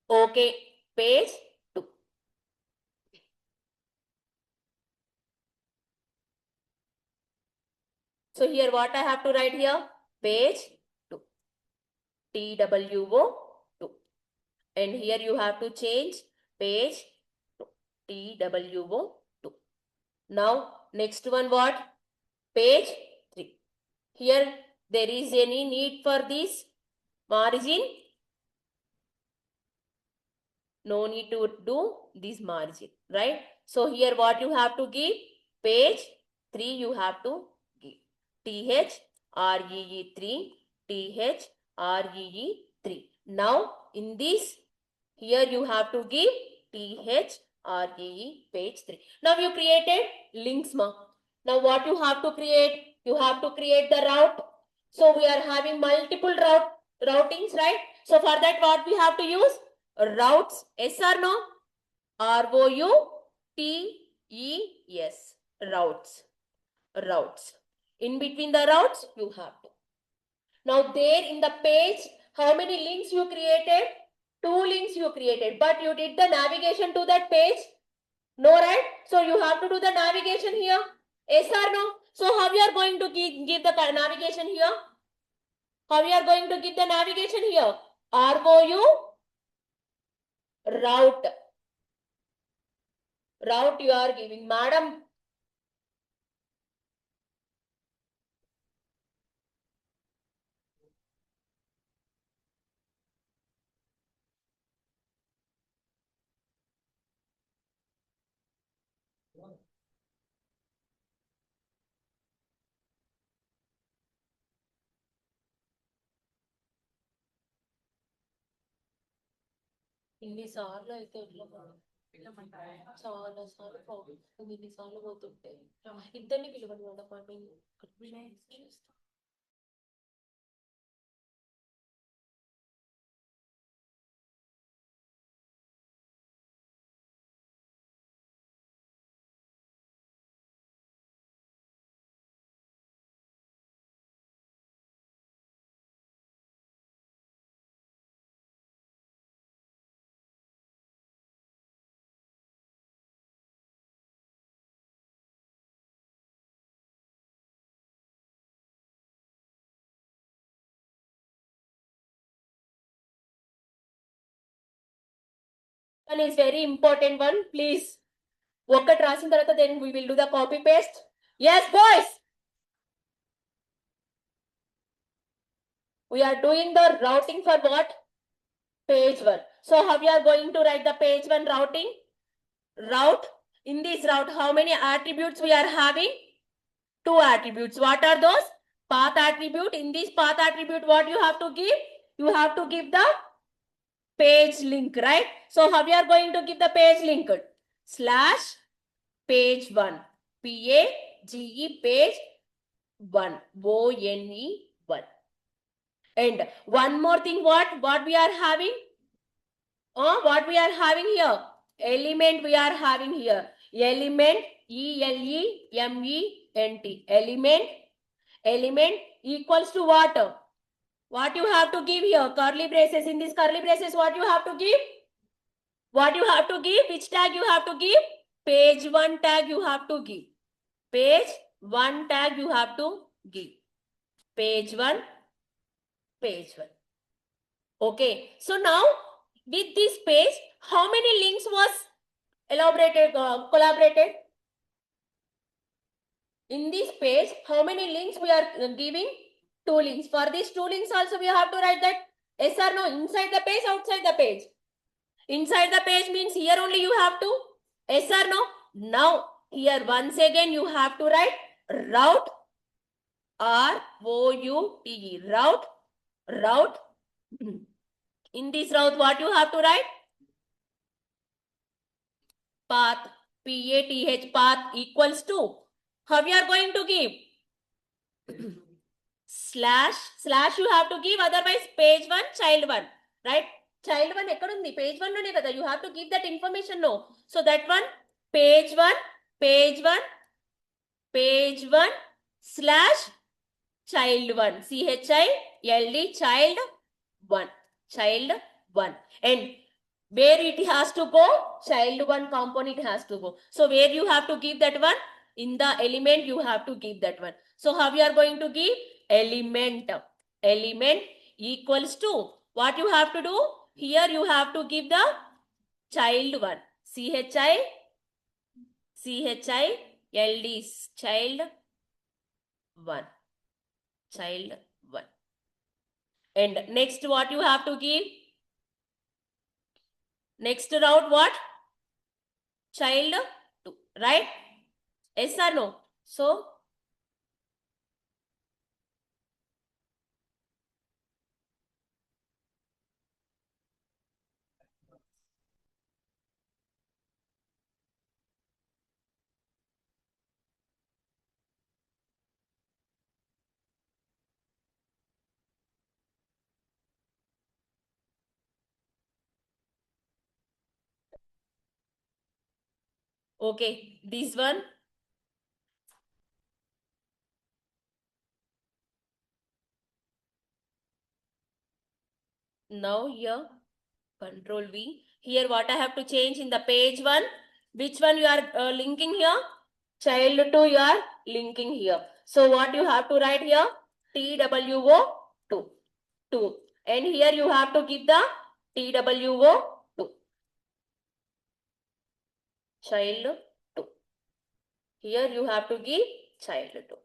Okay. Page 2. So here what I have to write here? Page 2. TWO 2. And here you have to change page 2. TWO 2. Now next one what? Page 3. Here There is any need for this margin? No need to do this margin, right? So here what you have to give? Page 3 you have to give. THREE 3, THREE 3. Now in this, here you have to give THREE page 3. Now you created links, ma. Now what you have to create? You have to create the route. So we are having multiple routings, right? So for that what we have to use? Routes. Yes or no? ROUTES. Routes. Routes. In between the routes, you have to. Now there in the page, how many links you created? 2 links you created. But you did the navigation to that page? No, right? So you have to do the navigation here. Yes or no? So how you are going to give the navigation here? How you are going to give the navigation here? ROU route. Route you are giving. Madam, ఇన్నిసార్లు అయితే ఎట్లా చాలా సార్లు problem ఇన్నిసార్లు పోతుంటే ఇద్దరిని పిలవండి madam one is very important one, please. ఒక్కటి రాసిన తర్వాత then we will do the copy paste. Yes, boys. We are doing the routing for what? Page 1. So how we are going to write the page 1 routing? Route. In this route, how many attributes we are having? 2 attributes. What are those? Path attribute. In this path attribute, what you have to give? You have to give the page link, right? So how we are going to give the page link? Slash page 1. PAGE page 1. ONE 1. And one more thing, what we are having? What we are having here? Element we are having here. Element ELEMENT. Element equals to what? What you have to give here? Curly braces. In this curly braces, what you have to give? What you have to give? Which tag you have to give? Page 1 tag you have to give. Page 1 tag you have to give. Page 1. Page 1. Okay. So now with this page, how many links was collaborated? In this page, how many links we are giving? 2 links. For these 2 links also we have to write that yes or no, inside the page, outside the page. Inside the page means here only you have to yes or no. Now here once again you have to write route, ROUTE, route. In this route what you have to write? Path, PATH, path equals to. How we are going to give? Slash you have to give, otherwise page 1 child 1, right? Child 1 ekkadundi? Page 1 lone kada, you have to give that information, no? So that one page 1 slash child 1, CHILD child 1, and where it has to go? Child 1 component has to go. So where you have to give that one? In the element you have to give that one. So how we are going to give? Element equals to. What you have to do? Here you have to give the child 1. CHILD child 1. Child And next what you have to give? Next route what? Child 2, right? Yes or no? So, okay, this one. Now here, Control V. Here what I have to change in the page 1. Which one you are linking here? Child 2 you are linking here. So what you have to write here? TWO 2. 2. And here you have to give the TWO 2. Child 2. Here you have to give child 2.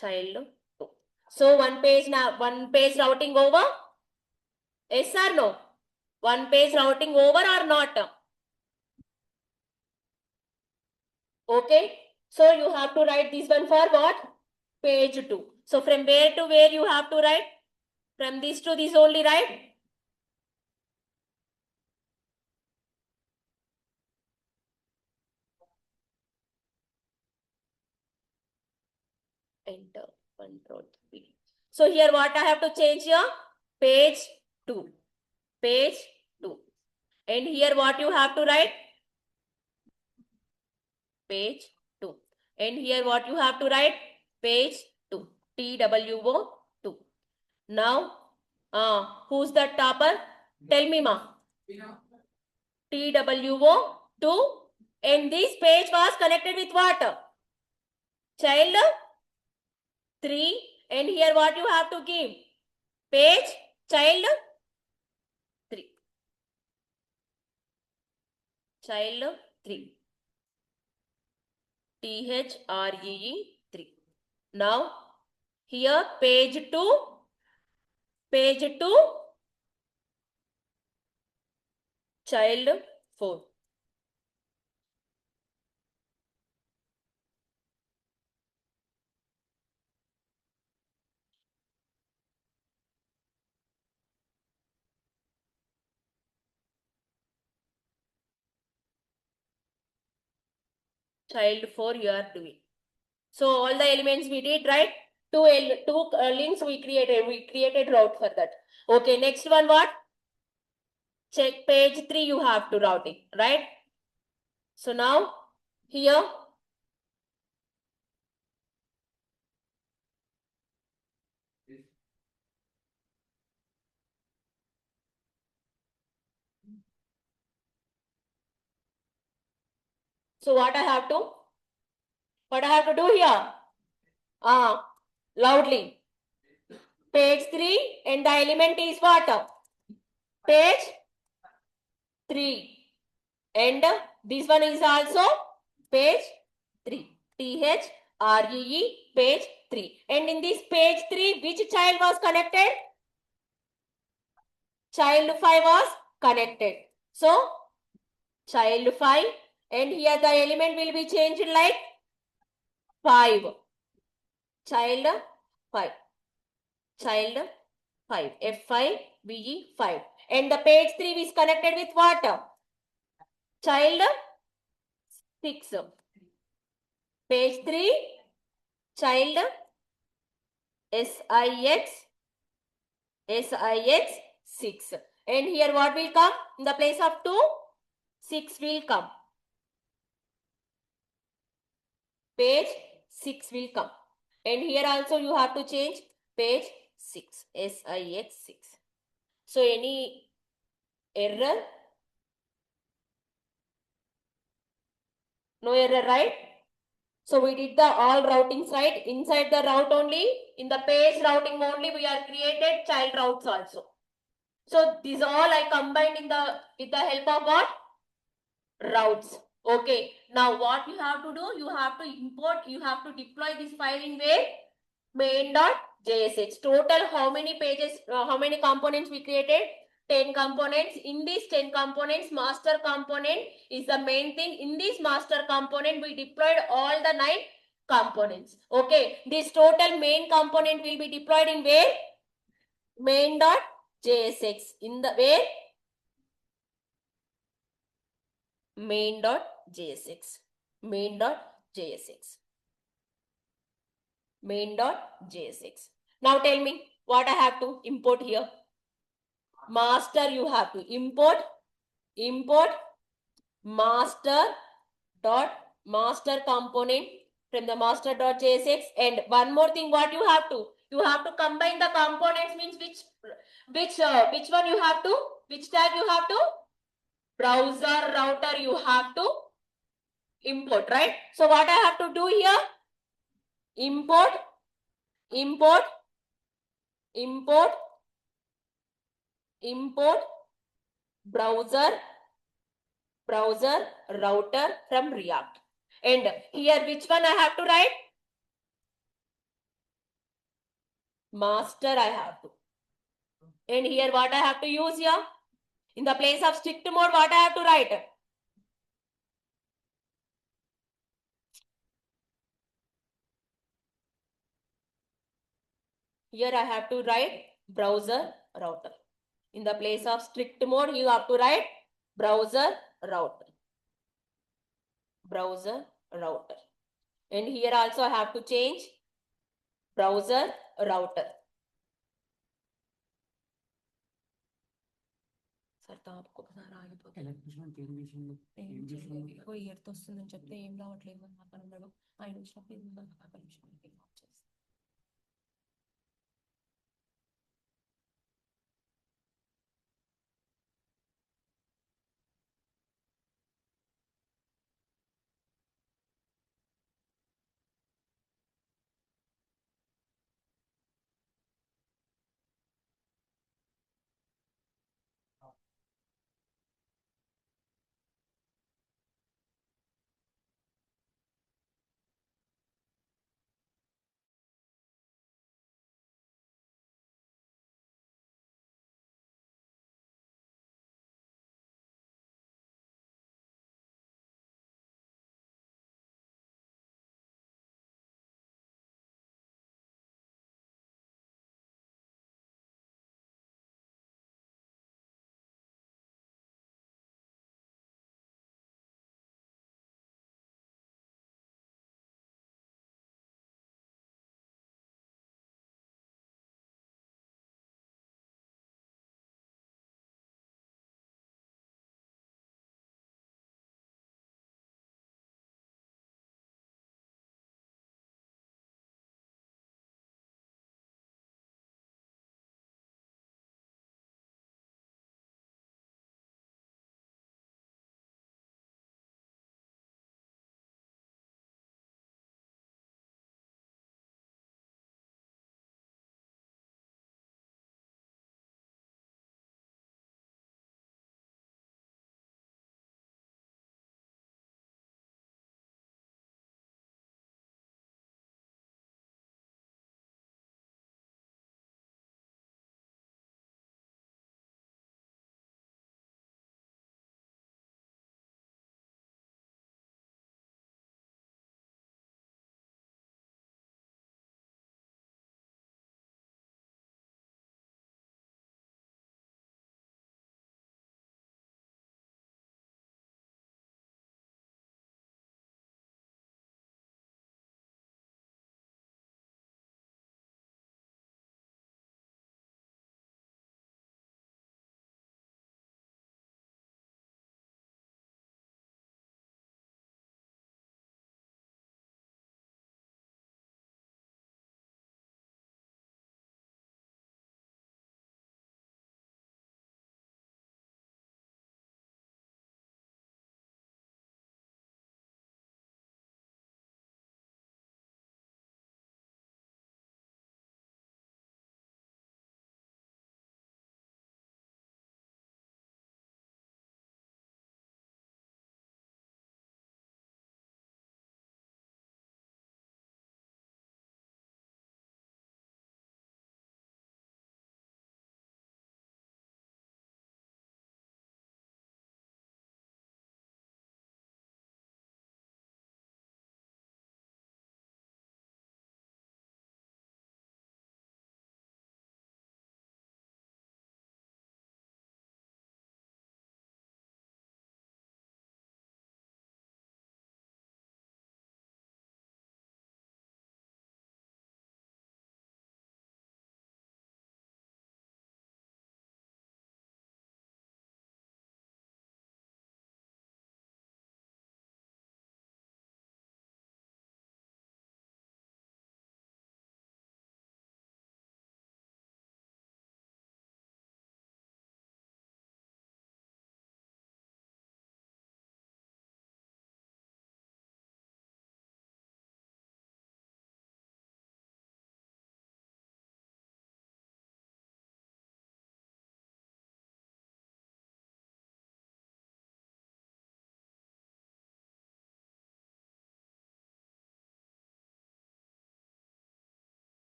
Child 2. So one page now, one page routing over? Yes or no? One page routing over or not? Okay. So you have to write this one for what? Page 2. So from where to where you have to write? From this to this only, right? Enter, Control V. So here what I have to change here? Page 2. Page 2. And here what you have to write? Page 2. And here what you have to write? Page 2. TWO 2. Now, who's the topper? Tell me, ma. You know, TWO 2. And this page was connected with what? Child 3. And here what you have to give? Page child 3. Child 3. THREE 3. Now, here page 2. Page 2. Child 4. Child 4 you are doing. So all the elements we did, right? Two links we created route for that. Okay, next one what? Check page 3 you have to routing, right? So now here so what I have to do here? Loudly. Page 3 and the element is what? Page 3. And this one is also page 3. THREE page 3. And in this page 3, which child was connected? Child 5 was connected. So, child 5. And here the element will be changed like 5. Child 5. Child 5. F5, VE 5. And the page 3 is connected with what? Child 6. Page 3, child SIX 6. And here what will come? In the place of 2, 6 will come. Page 6 will come. And here also you have to change page 6. SIX 6. So any error? No error, right? So we did the all routing side. Inside the route only, in the page routing only, we are created child routes also. So these all I combined with the help of what? Routes. Okay. Now what you have to do? You have to import, you have to deploy this file in where? Main.js. JSX. Total how many pages, how many components we created? 10 components. In these 10 components, master component is the main thing. In this master component, we deployed all the 9 components. Okay. This total main component will be deployed in where? Main.jsx. In the where? Main.jsx. Main.jsx. Main.jsx. Now tell me what I have to import here. Master, you have to import master component from the master.jsx. And one more thing, what you have to combine the components, means which one you have to, which tag you have to, browser router you have to import, right? So what I have to do here, import browser router from React. And here which one I have to write? Master I have to. And here what I have to use here? In the place of strict mode, what I have to write? Here I have to write browser router. In the place of strict mode, you have to write browser router. And here also I have to change browser router. ఎయిర్తో వస్తుందని చెప్తే ఏం రావట్లేదు అక్కడ ఉన్నాడు ఆయన వచ్చినప్పుడు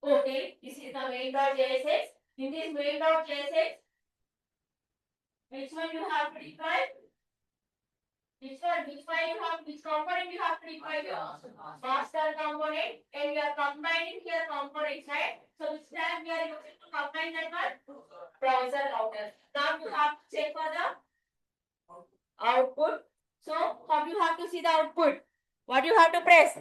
Okay, this is the main.jsx. In this main.jsx, which one you have to define? Which one? Which one you have? Which component you have to define? Master component, and we are combining here components, right? So which time we are using to combine that one? Browser router. Now you have to check for the output. So how you have to see the output? What you have to press?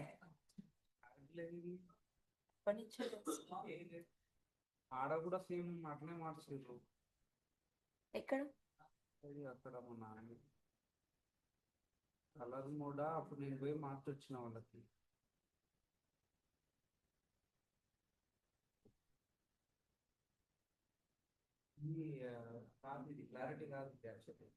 ఆడ కూడా same అట్లనే మార్చారు ఎక్కడ? అది అక్కడ మన colour మోడా అప్పుడు నేను పోయి మార్చొచ్చిన వాళ్ళకి ఈ కాదు ఇది క్లారిటీ కాదు actually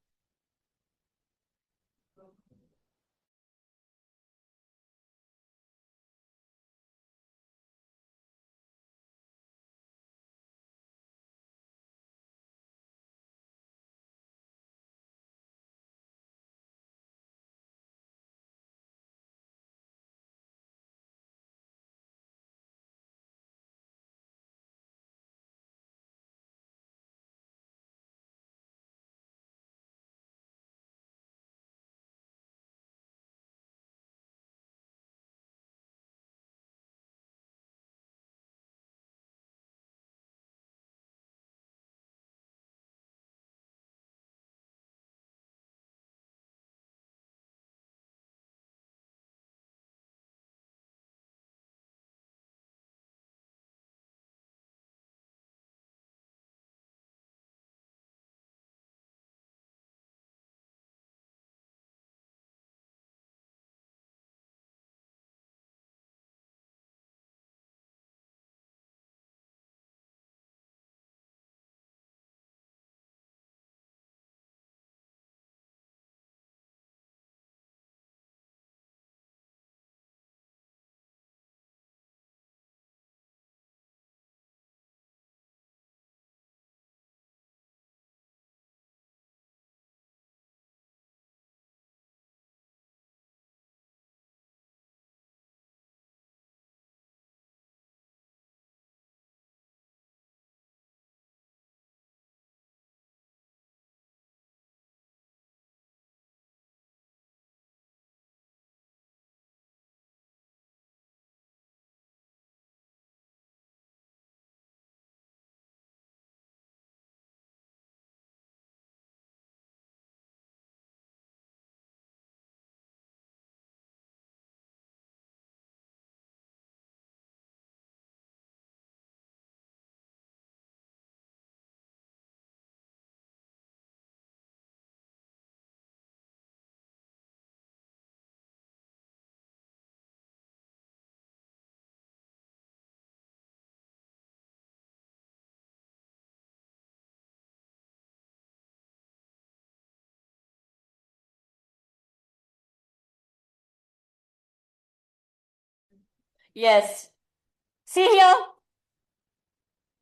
Yes. See here,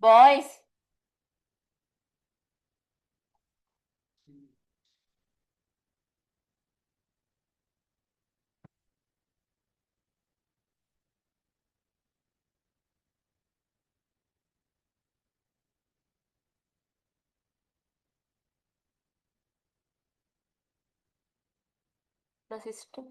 boys. The system.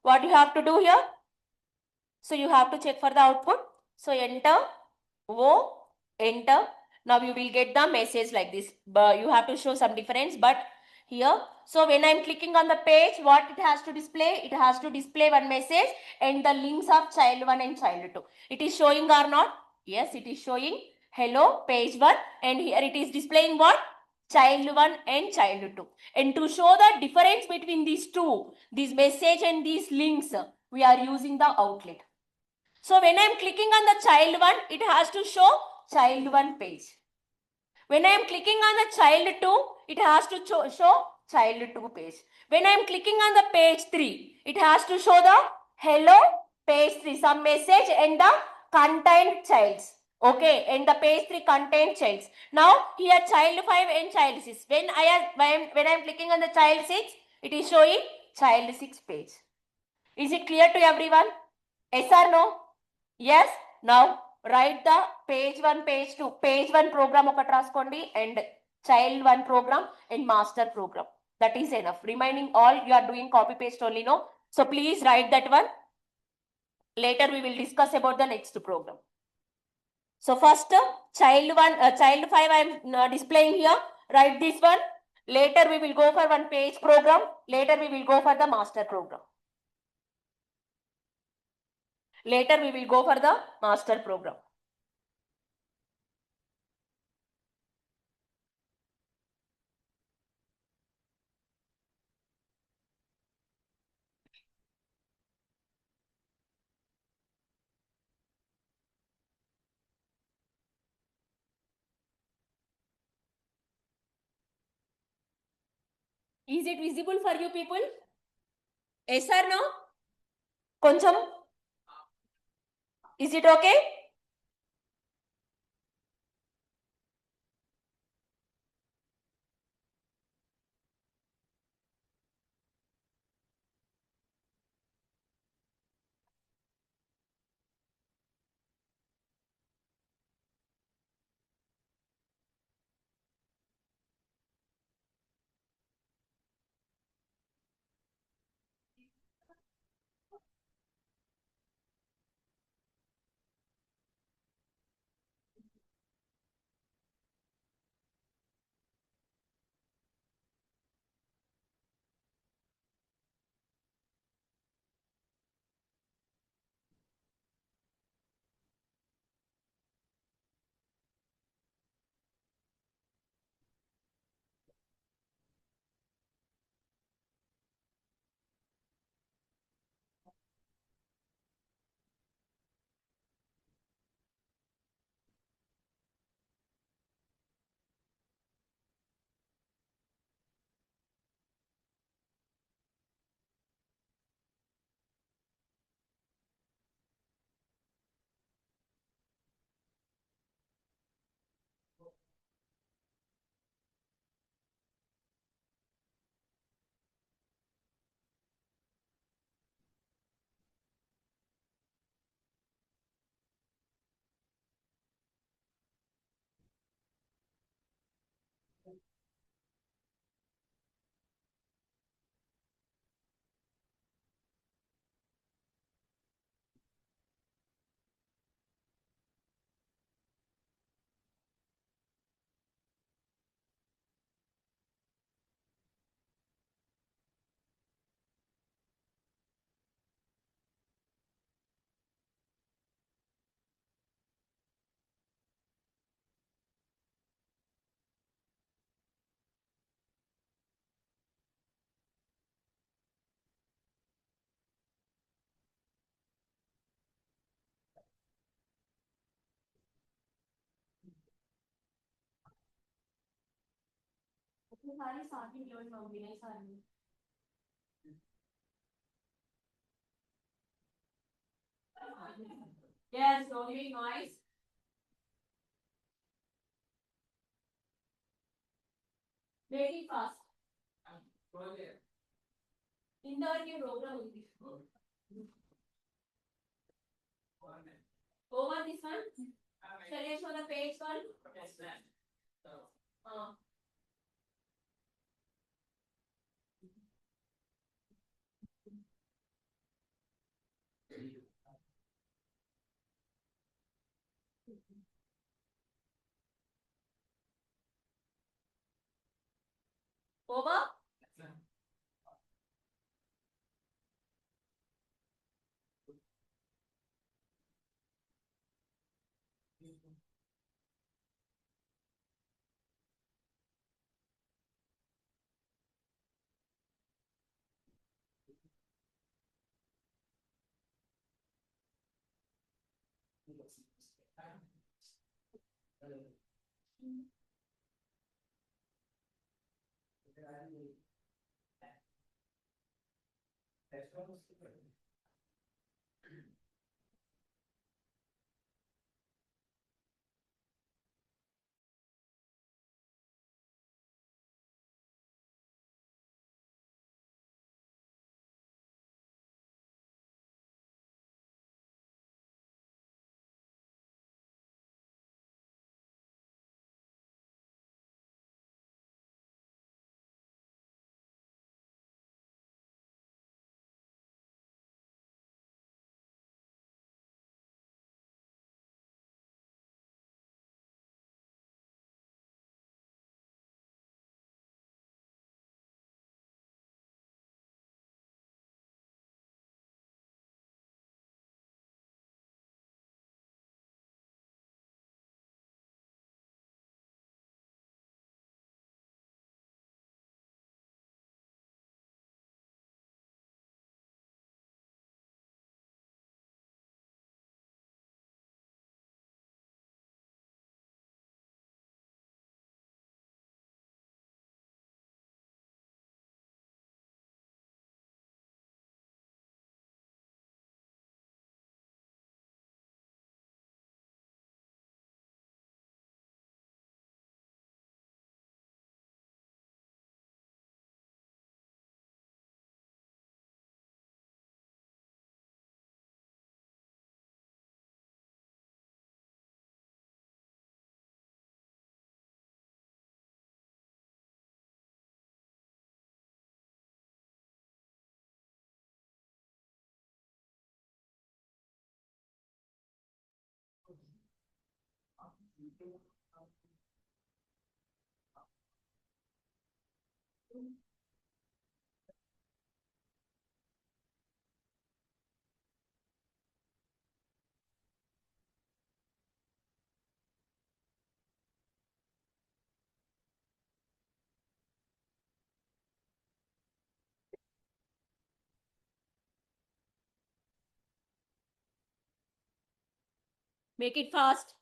What you have to do here? So you have to check for the output. So enter, O, enter. Now you will get the message like this. But you have to show some difference. But here, so when I'm clicking on the page, what it has to display? It has to display one message and the links of child 1 and child 2. It is showing or not? Yes, it is showing. Hello, page 1, and here it is displaying what? Child 1 and child 2. And to show the difference between these two, this message and these links, we are using the outlet. So when I am clicking on the child 1, it has to show child 1 page. When I am clicking on the child 2, it has to show child 2 page. When I am clicking on the page 3, it has to show the hello page 3, some message and the contained childs. Okay, and the page 3 contained childs. Now here child 5 and child 6. When I am clicking on the child 6, it is showing child 6 page. Is it clear to everyone? Yes or no? Yes. Now write the page 1, page 2. Page 1 program ఒకటి రాసుకోండి and child 1 program and master program. That is enough. Remaining all you are doing copy paste only, no? So please write that one. Later we will discuss about the next program. So first child 1, child 5 I am displaying here. Write this one. Later we will go for one page program. Later we will go for the master program. Later we will go for the master program. Is it visible for you people? Yes or no? Koncham? Is it okay? Yes, no giving noise. Very fast. ఇంతవరకు programme ఉంది. Over this one. Shall I show the page one? Yes, ma'am. Over. Make it fast.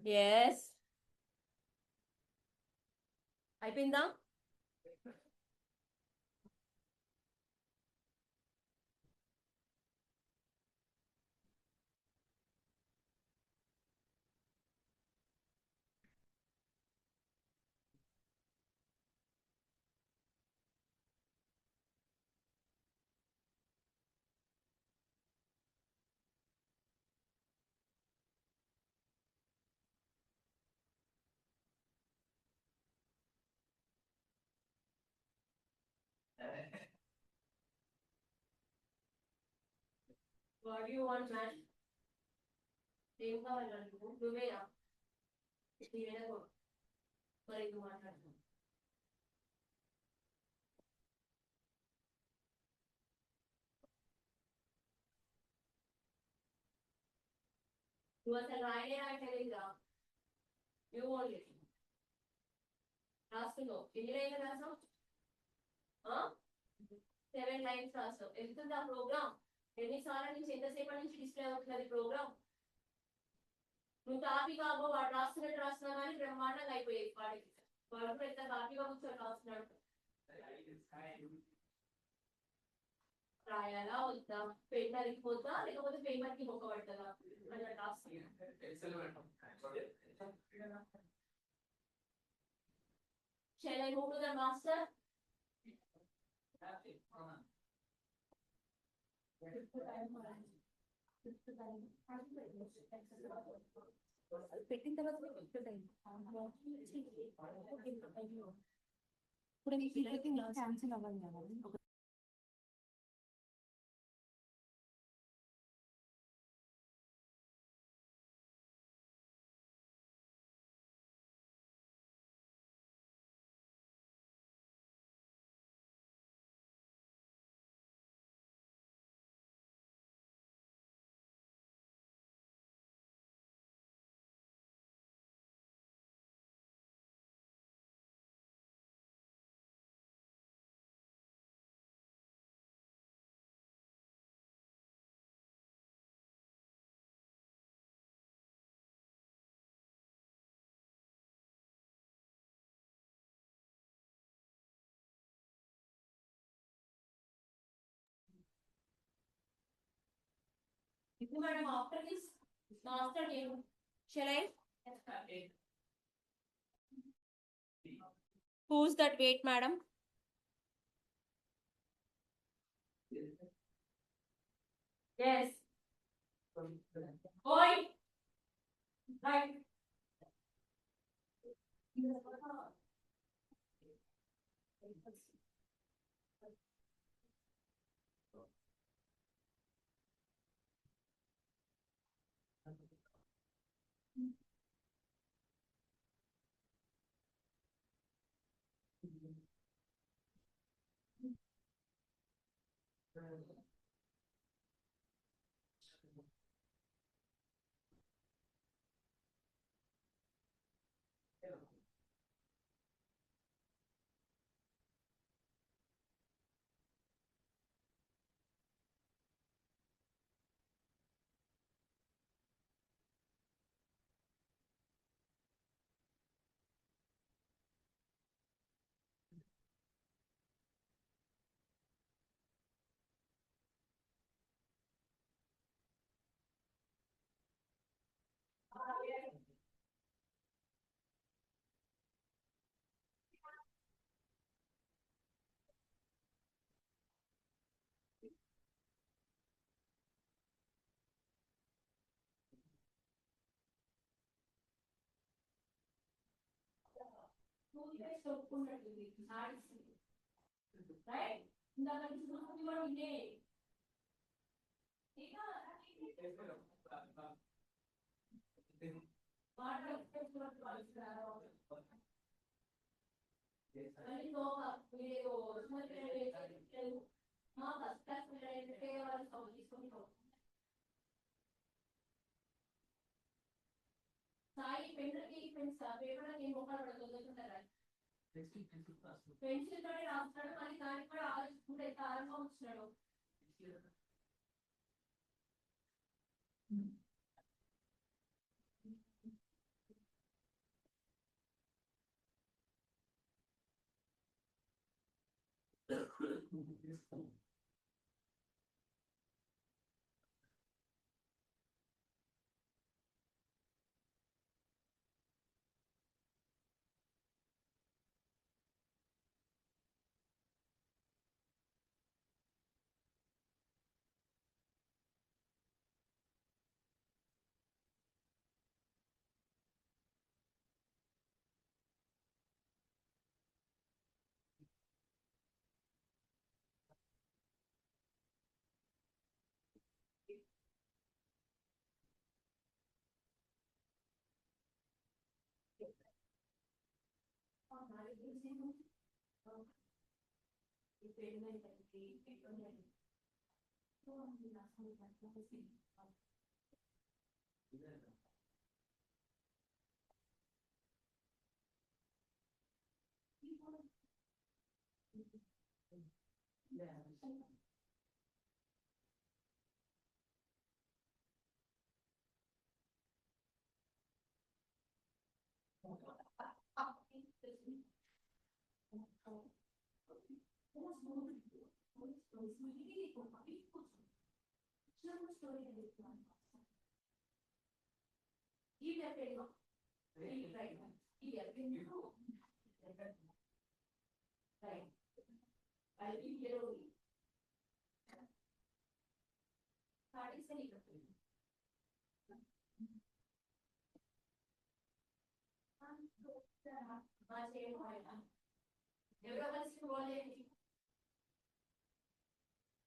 Yes. అయిపోయిందా? What do you want, man? ఏం కావాలి నువ్వు? నువ్వేనా? నేనేనా కొ- మరి నువ్వు మాట్లాడు. నువ్వు అసలు రాయలే రాయలేదురా. నువ్వు ఓన్లీ రాస్తున్నావు. ఎన్ని లైన్లు రాసావు? 7 లైన్స్ రాసావు. వెళ్తుందా ప్రోగ్రామ్? ఎన్నిసార్లు నుంచి ఎంతసేపటి నుంచి డిస్ప్లే అవుతున్నది ప్రోగ్రామ్? నువ్వు కాపీ కాబో వాడు రాస్తున్నట్టు రాస్తున్నా కానీ బ్రహ్మాండంగా అయిపోయేది వాడికి. వాడు కూడా ఎంత కాపీగా కూర్చొని రాస్తున్నాడు. రాయాలా వద్దా? పెయింటర్కి పోతా లేకపోతే పేపర్కి మొక్క పడుతుందా అన్నట్టు రాస్తున్నా. Shall I move to the master? పెట్టిన తర్వాత ఇప్పుడు క్యాన్సిల్ అవ్వాలి కదా. Madam, after this master game, shall I? Who's that? Wait, madam. Yes. Boy. Right. Right? Sai పెన్నుకి పెన్స్ పేపర్ ఏం మొక్కలు పడుతుంటారా పెన్సిల్ తోటి రాస్తాడు మళ్ళీ దానికి కూడా ఆలోచించుకుంటే ఎంత ఆరంభం వచ్చినాడు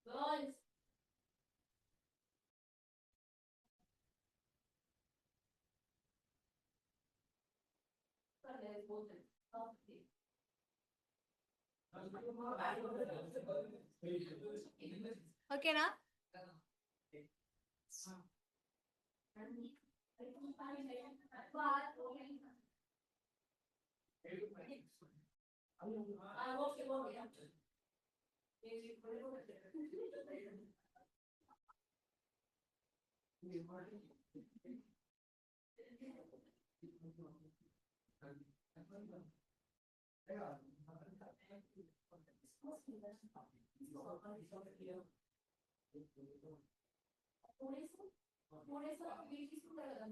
Girls. ఓకేనా ఓకే ఓకే తీసుకుంటారు కదా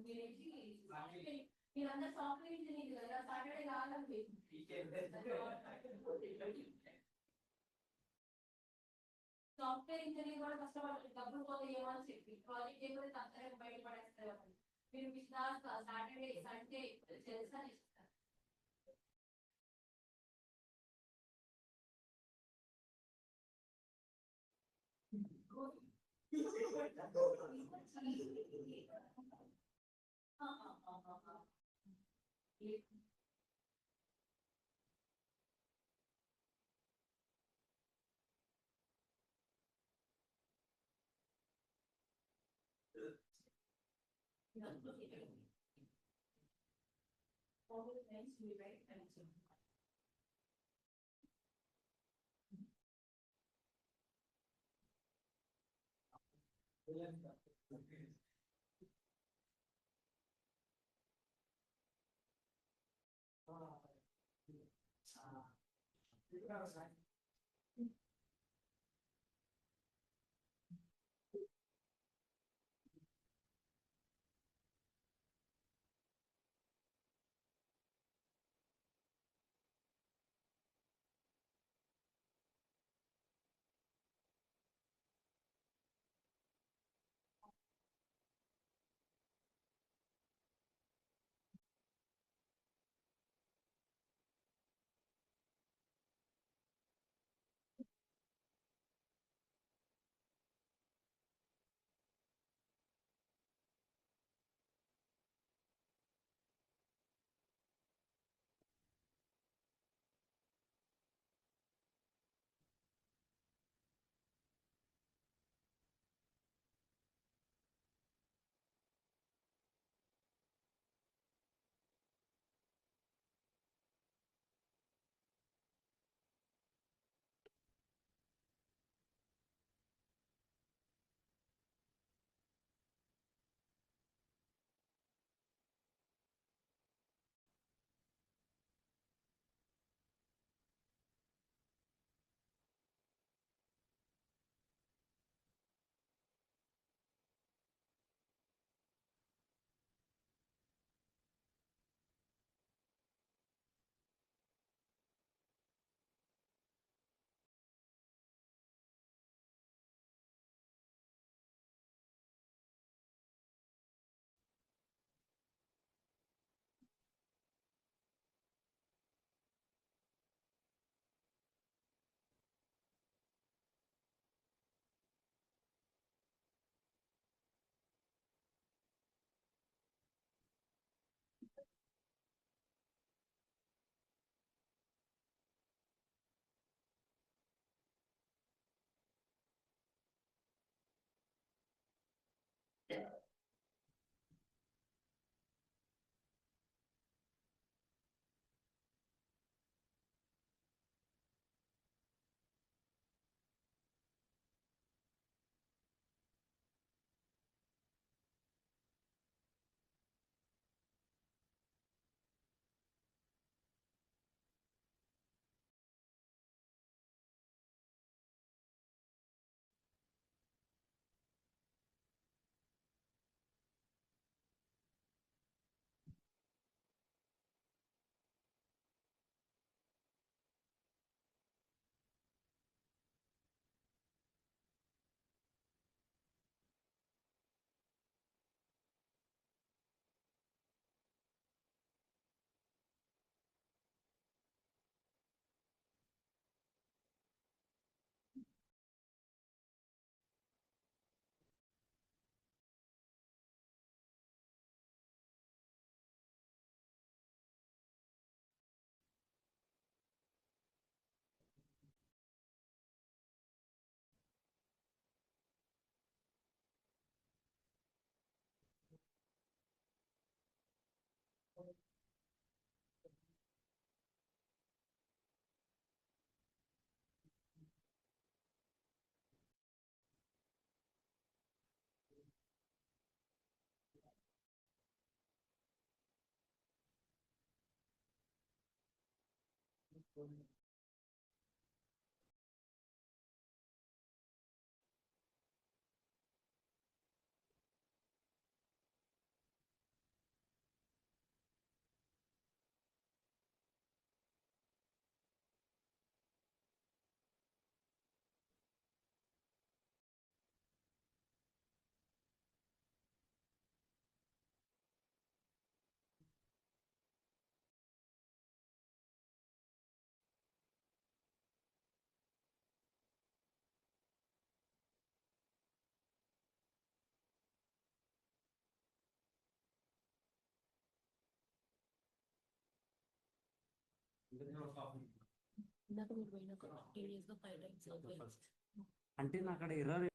మీరందరూ సాఫ్ట్వేర్ ఇంజనీర్ కదా సాటర్డే కావాలంటే సాఫ్ట్వేర్ ఇంజనీర్ కూడా కష్టపడుతుంది డబ్బులు పోతే ఏమని చెప్పి ప్రాజెక్ట్ చేయకపోతే తప్పని బయటపడేస్తారు మీరు బిజినెస్ సాటర్డే సండే తెలుసా అంటే నాకు అక్కడ error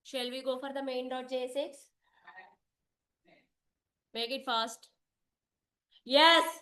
Shall we go for the main.jsx? Make it fast. Yes.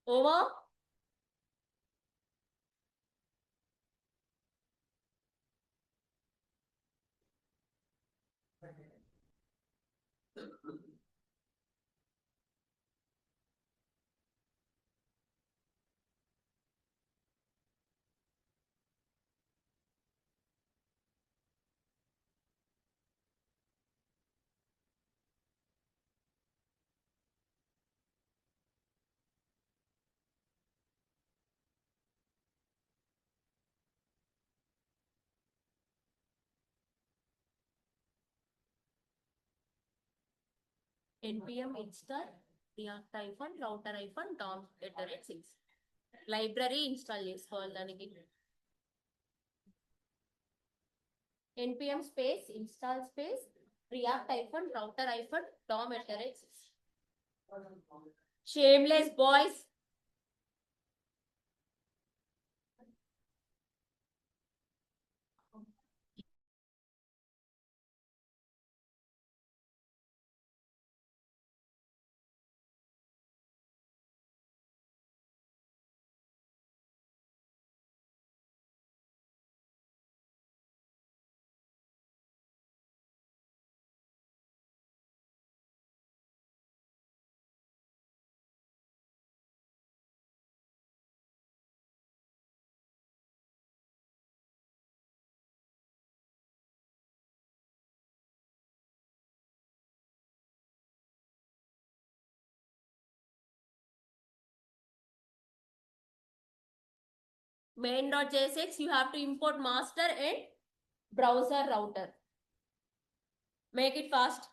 Over. npm install react hyphen router hyphen dom @6 library install చేసుకోవాలి దానికి npm space install space react hyphen router hyphen dom @6 shameless boys. Main.jsx, you have to import master and browser router. Make it fast.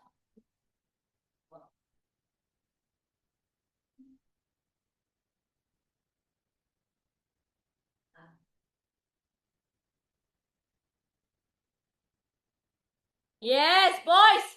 Yes, boys.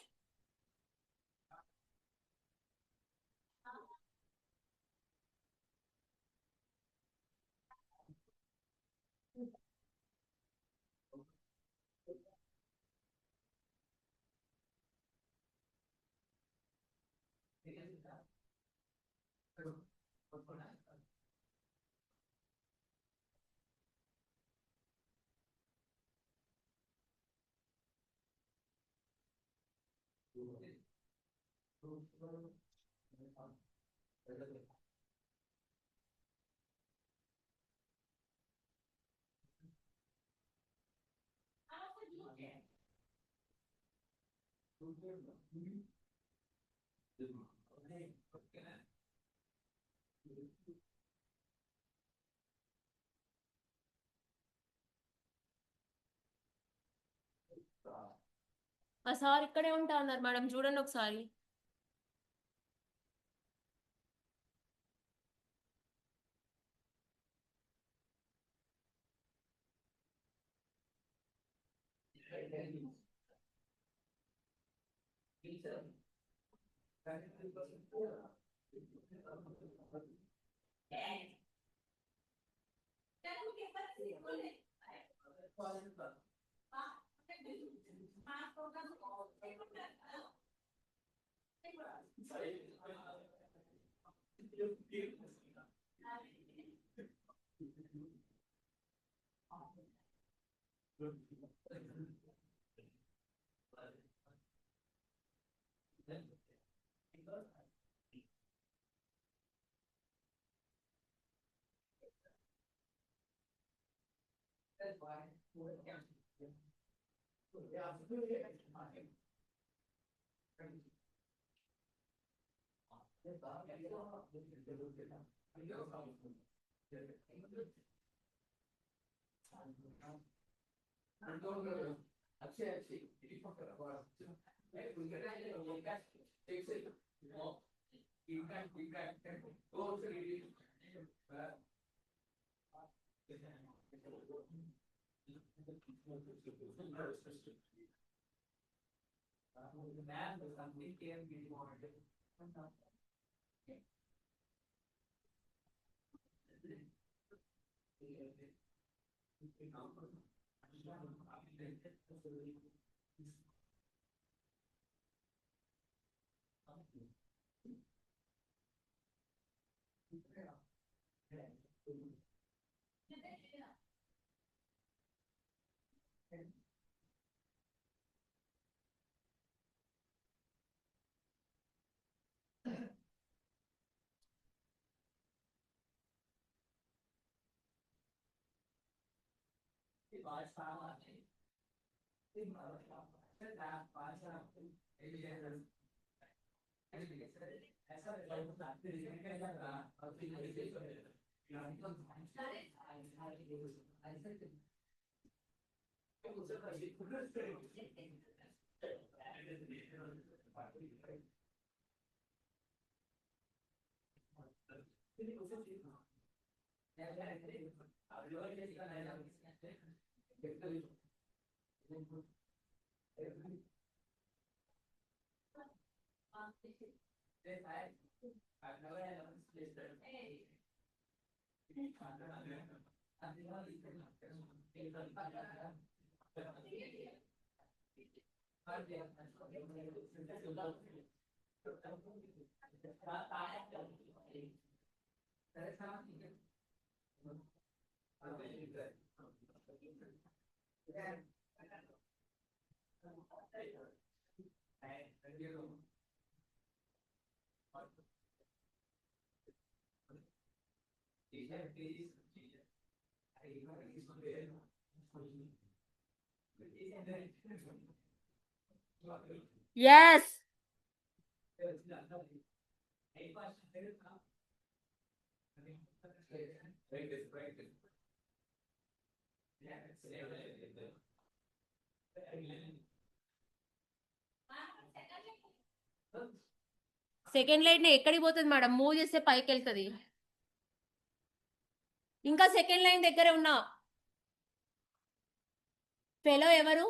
ఆ sir ఇక్కడే ఉంటా అన్నారు madam, చూడండి ఒకసారి. Yes. Second line ఎక్కడికి పోతుంది మేడం? మూవ్ చేస్తే పైకి వెళ్తుంది. ఇంకా సెకండ్ లైన్ దగ్గర ఉన్నా ఫెలో ఎవరు?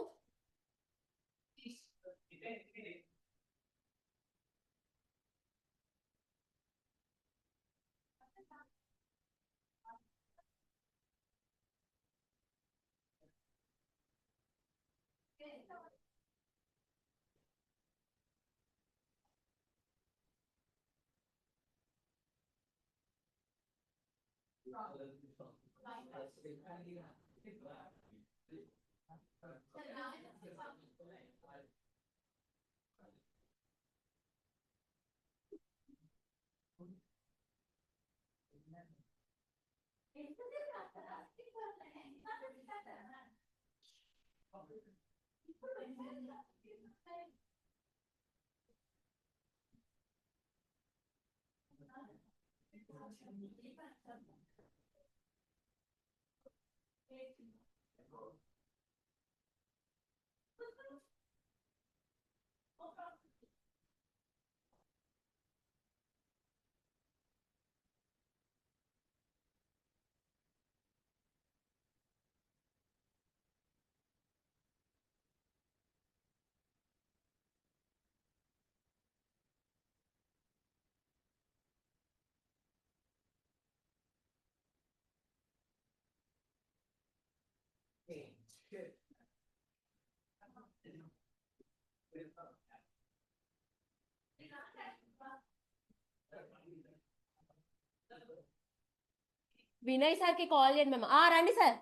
వినయ్ సార్కి కాల్ చేయండి మేము. రండి సార్.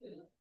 Yes.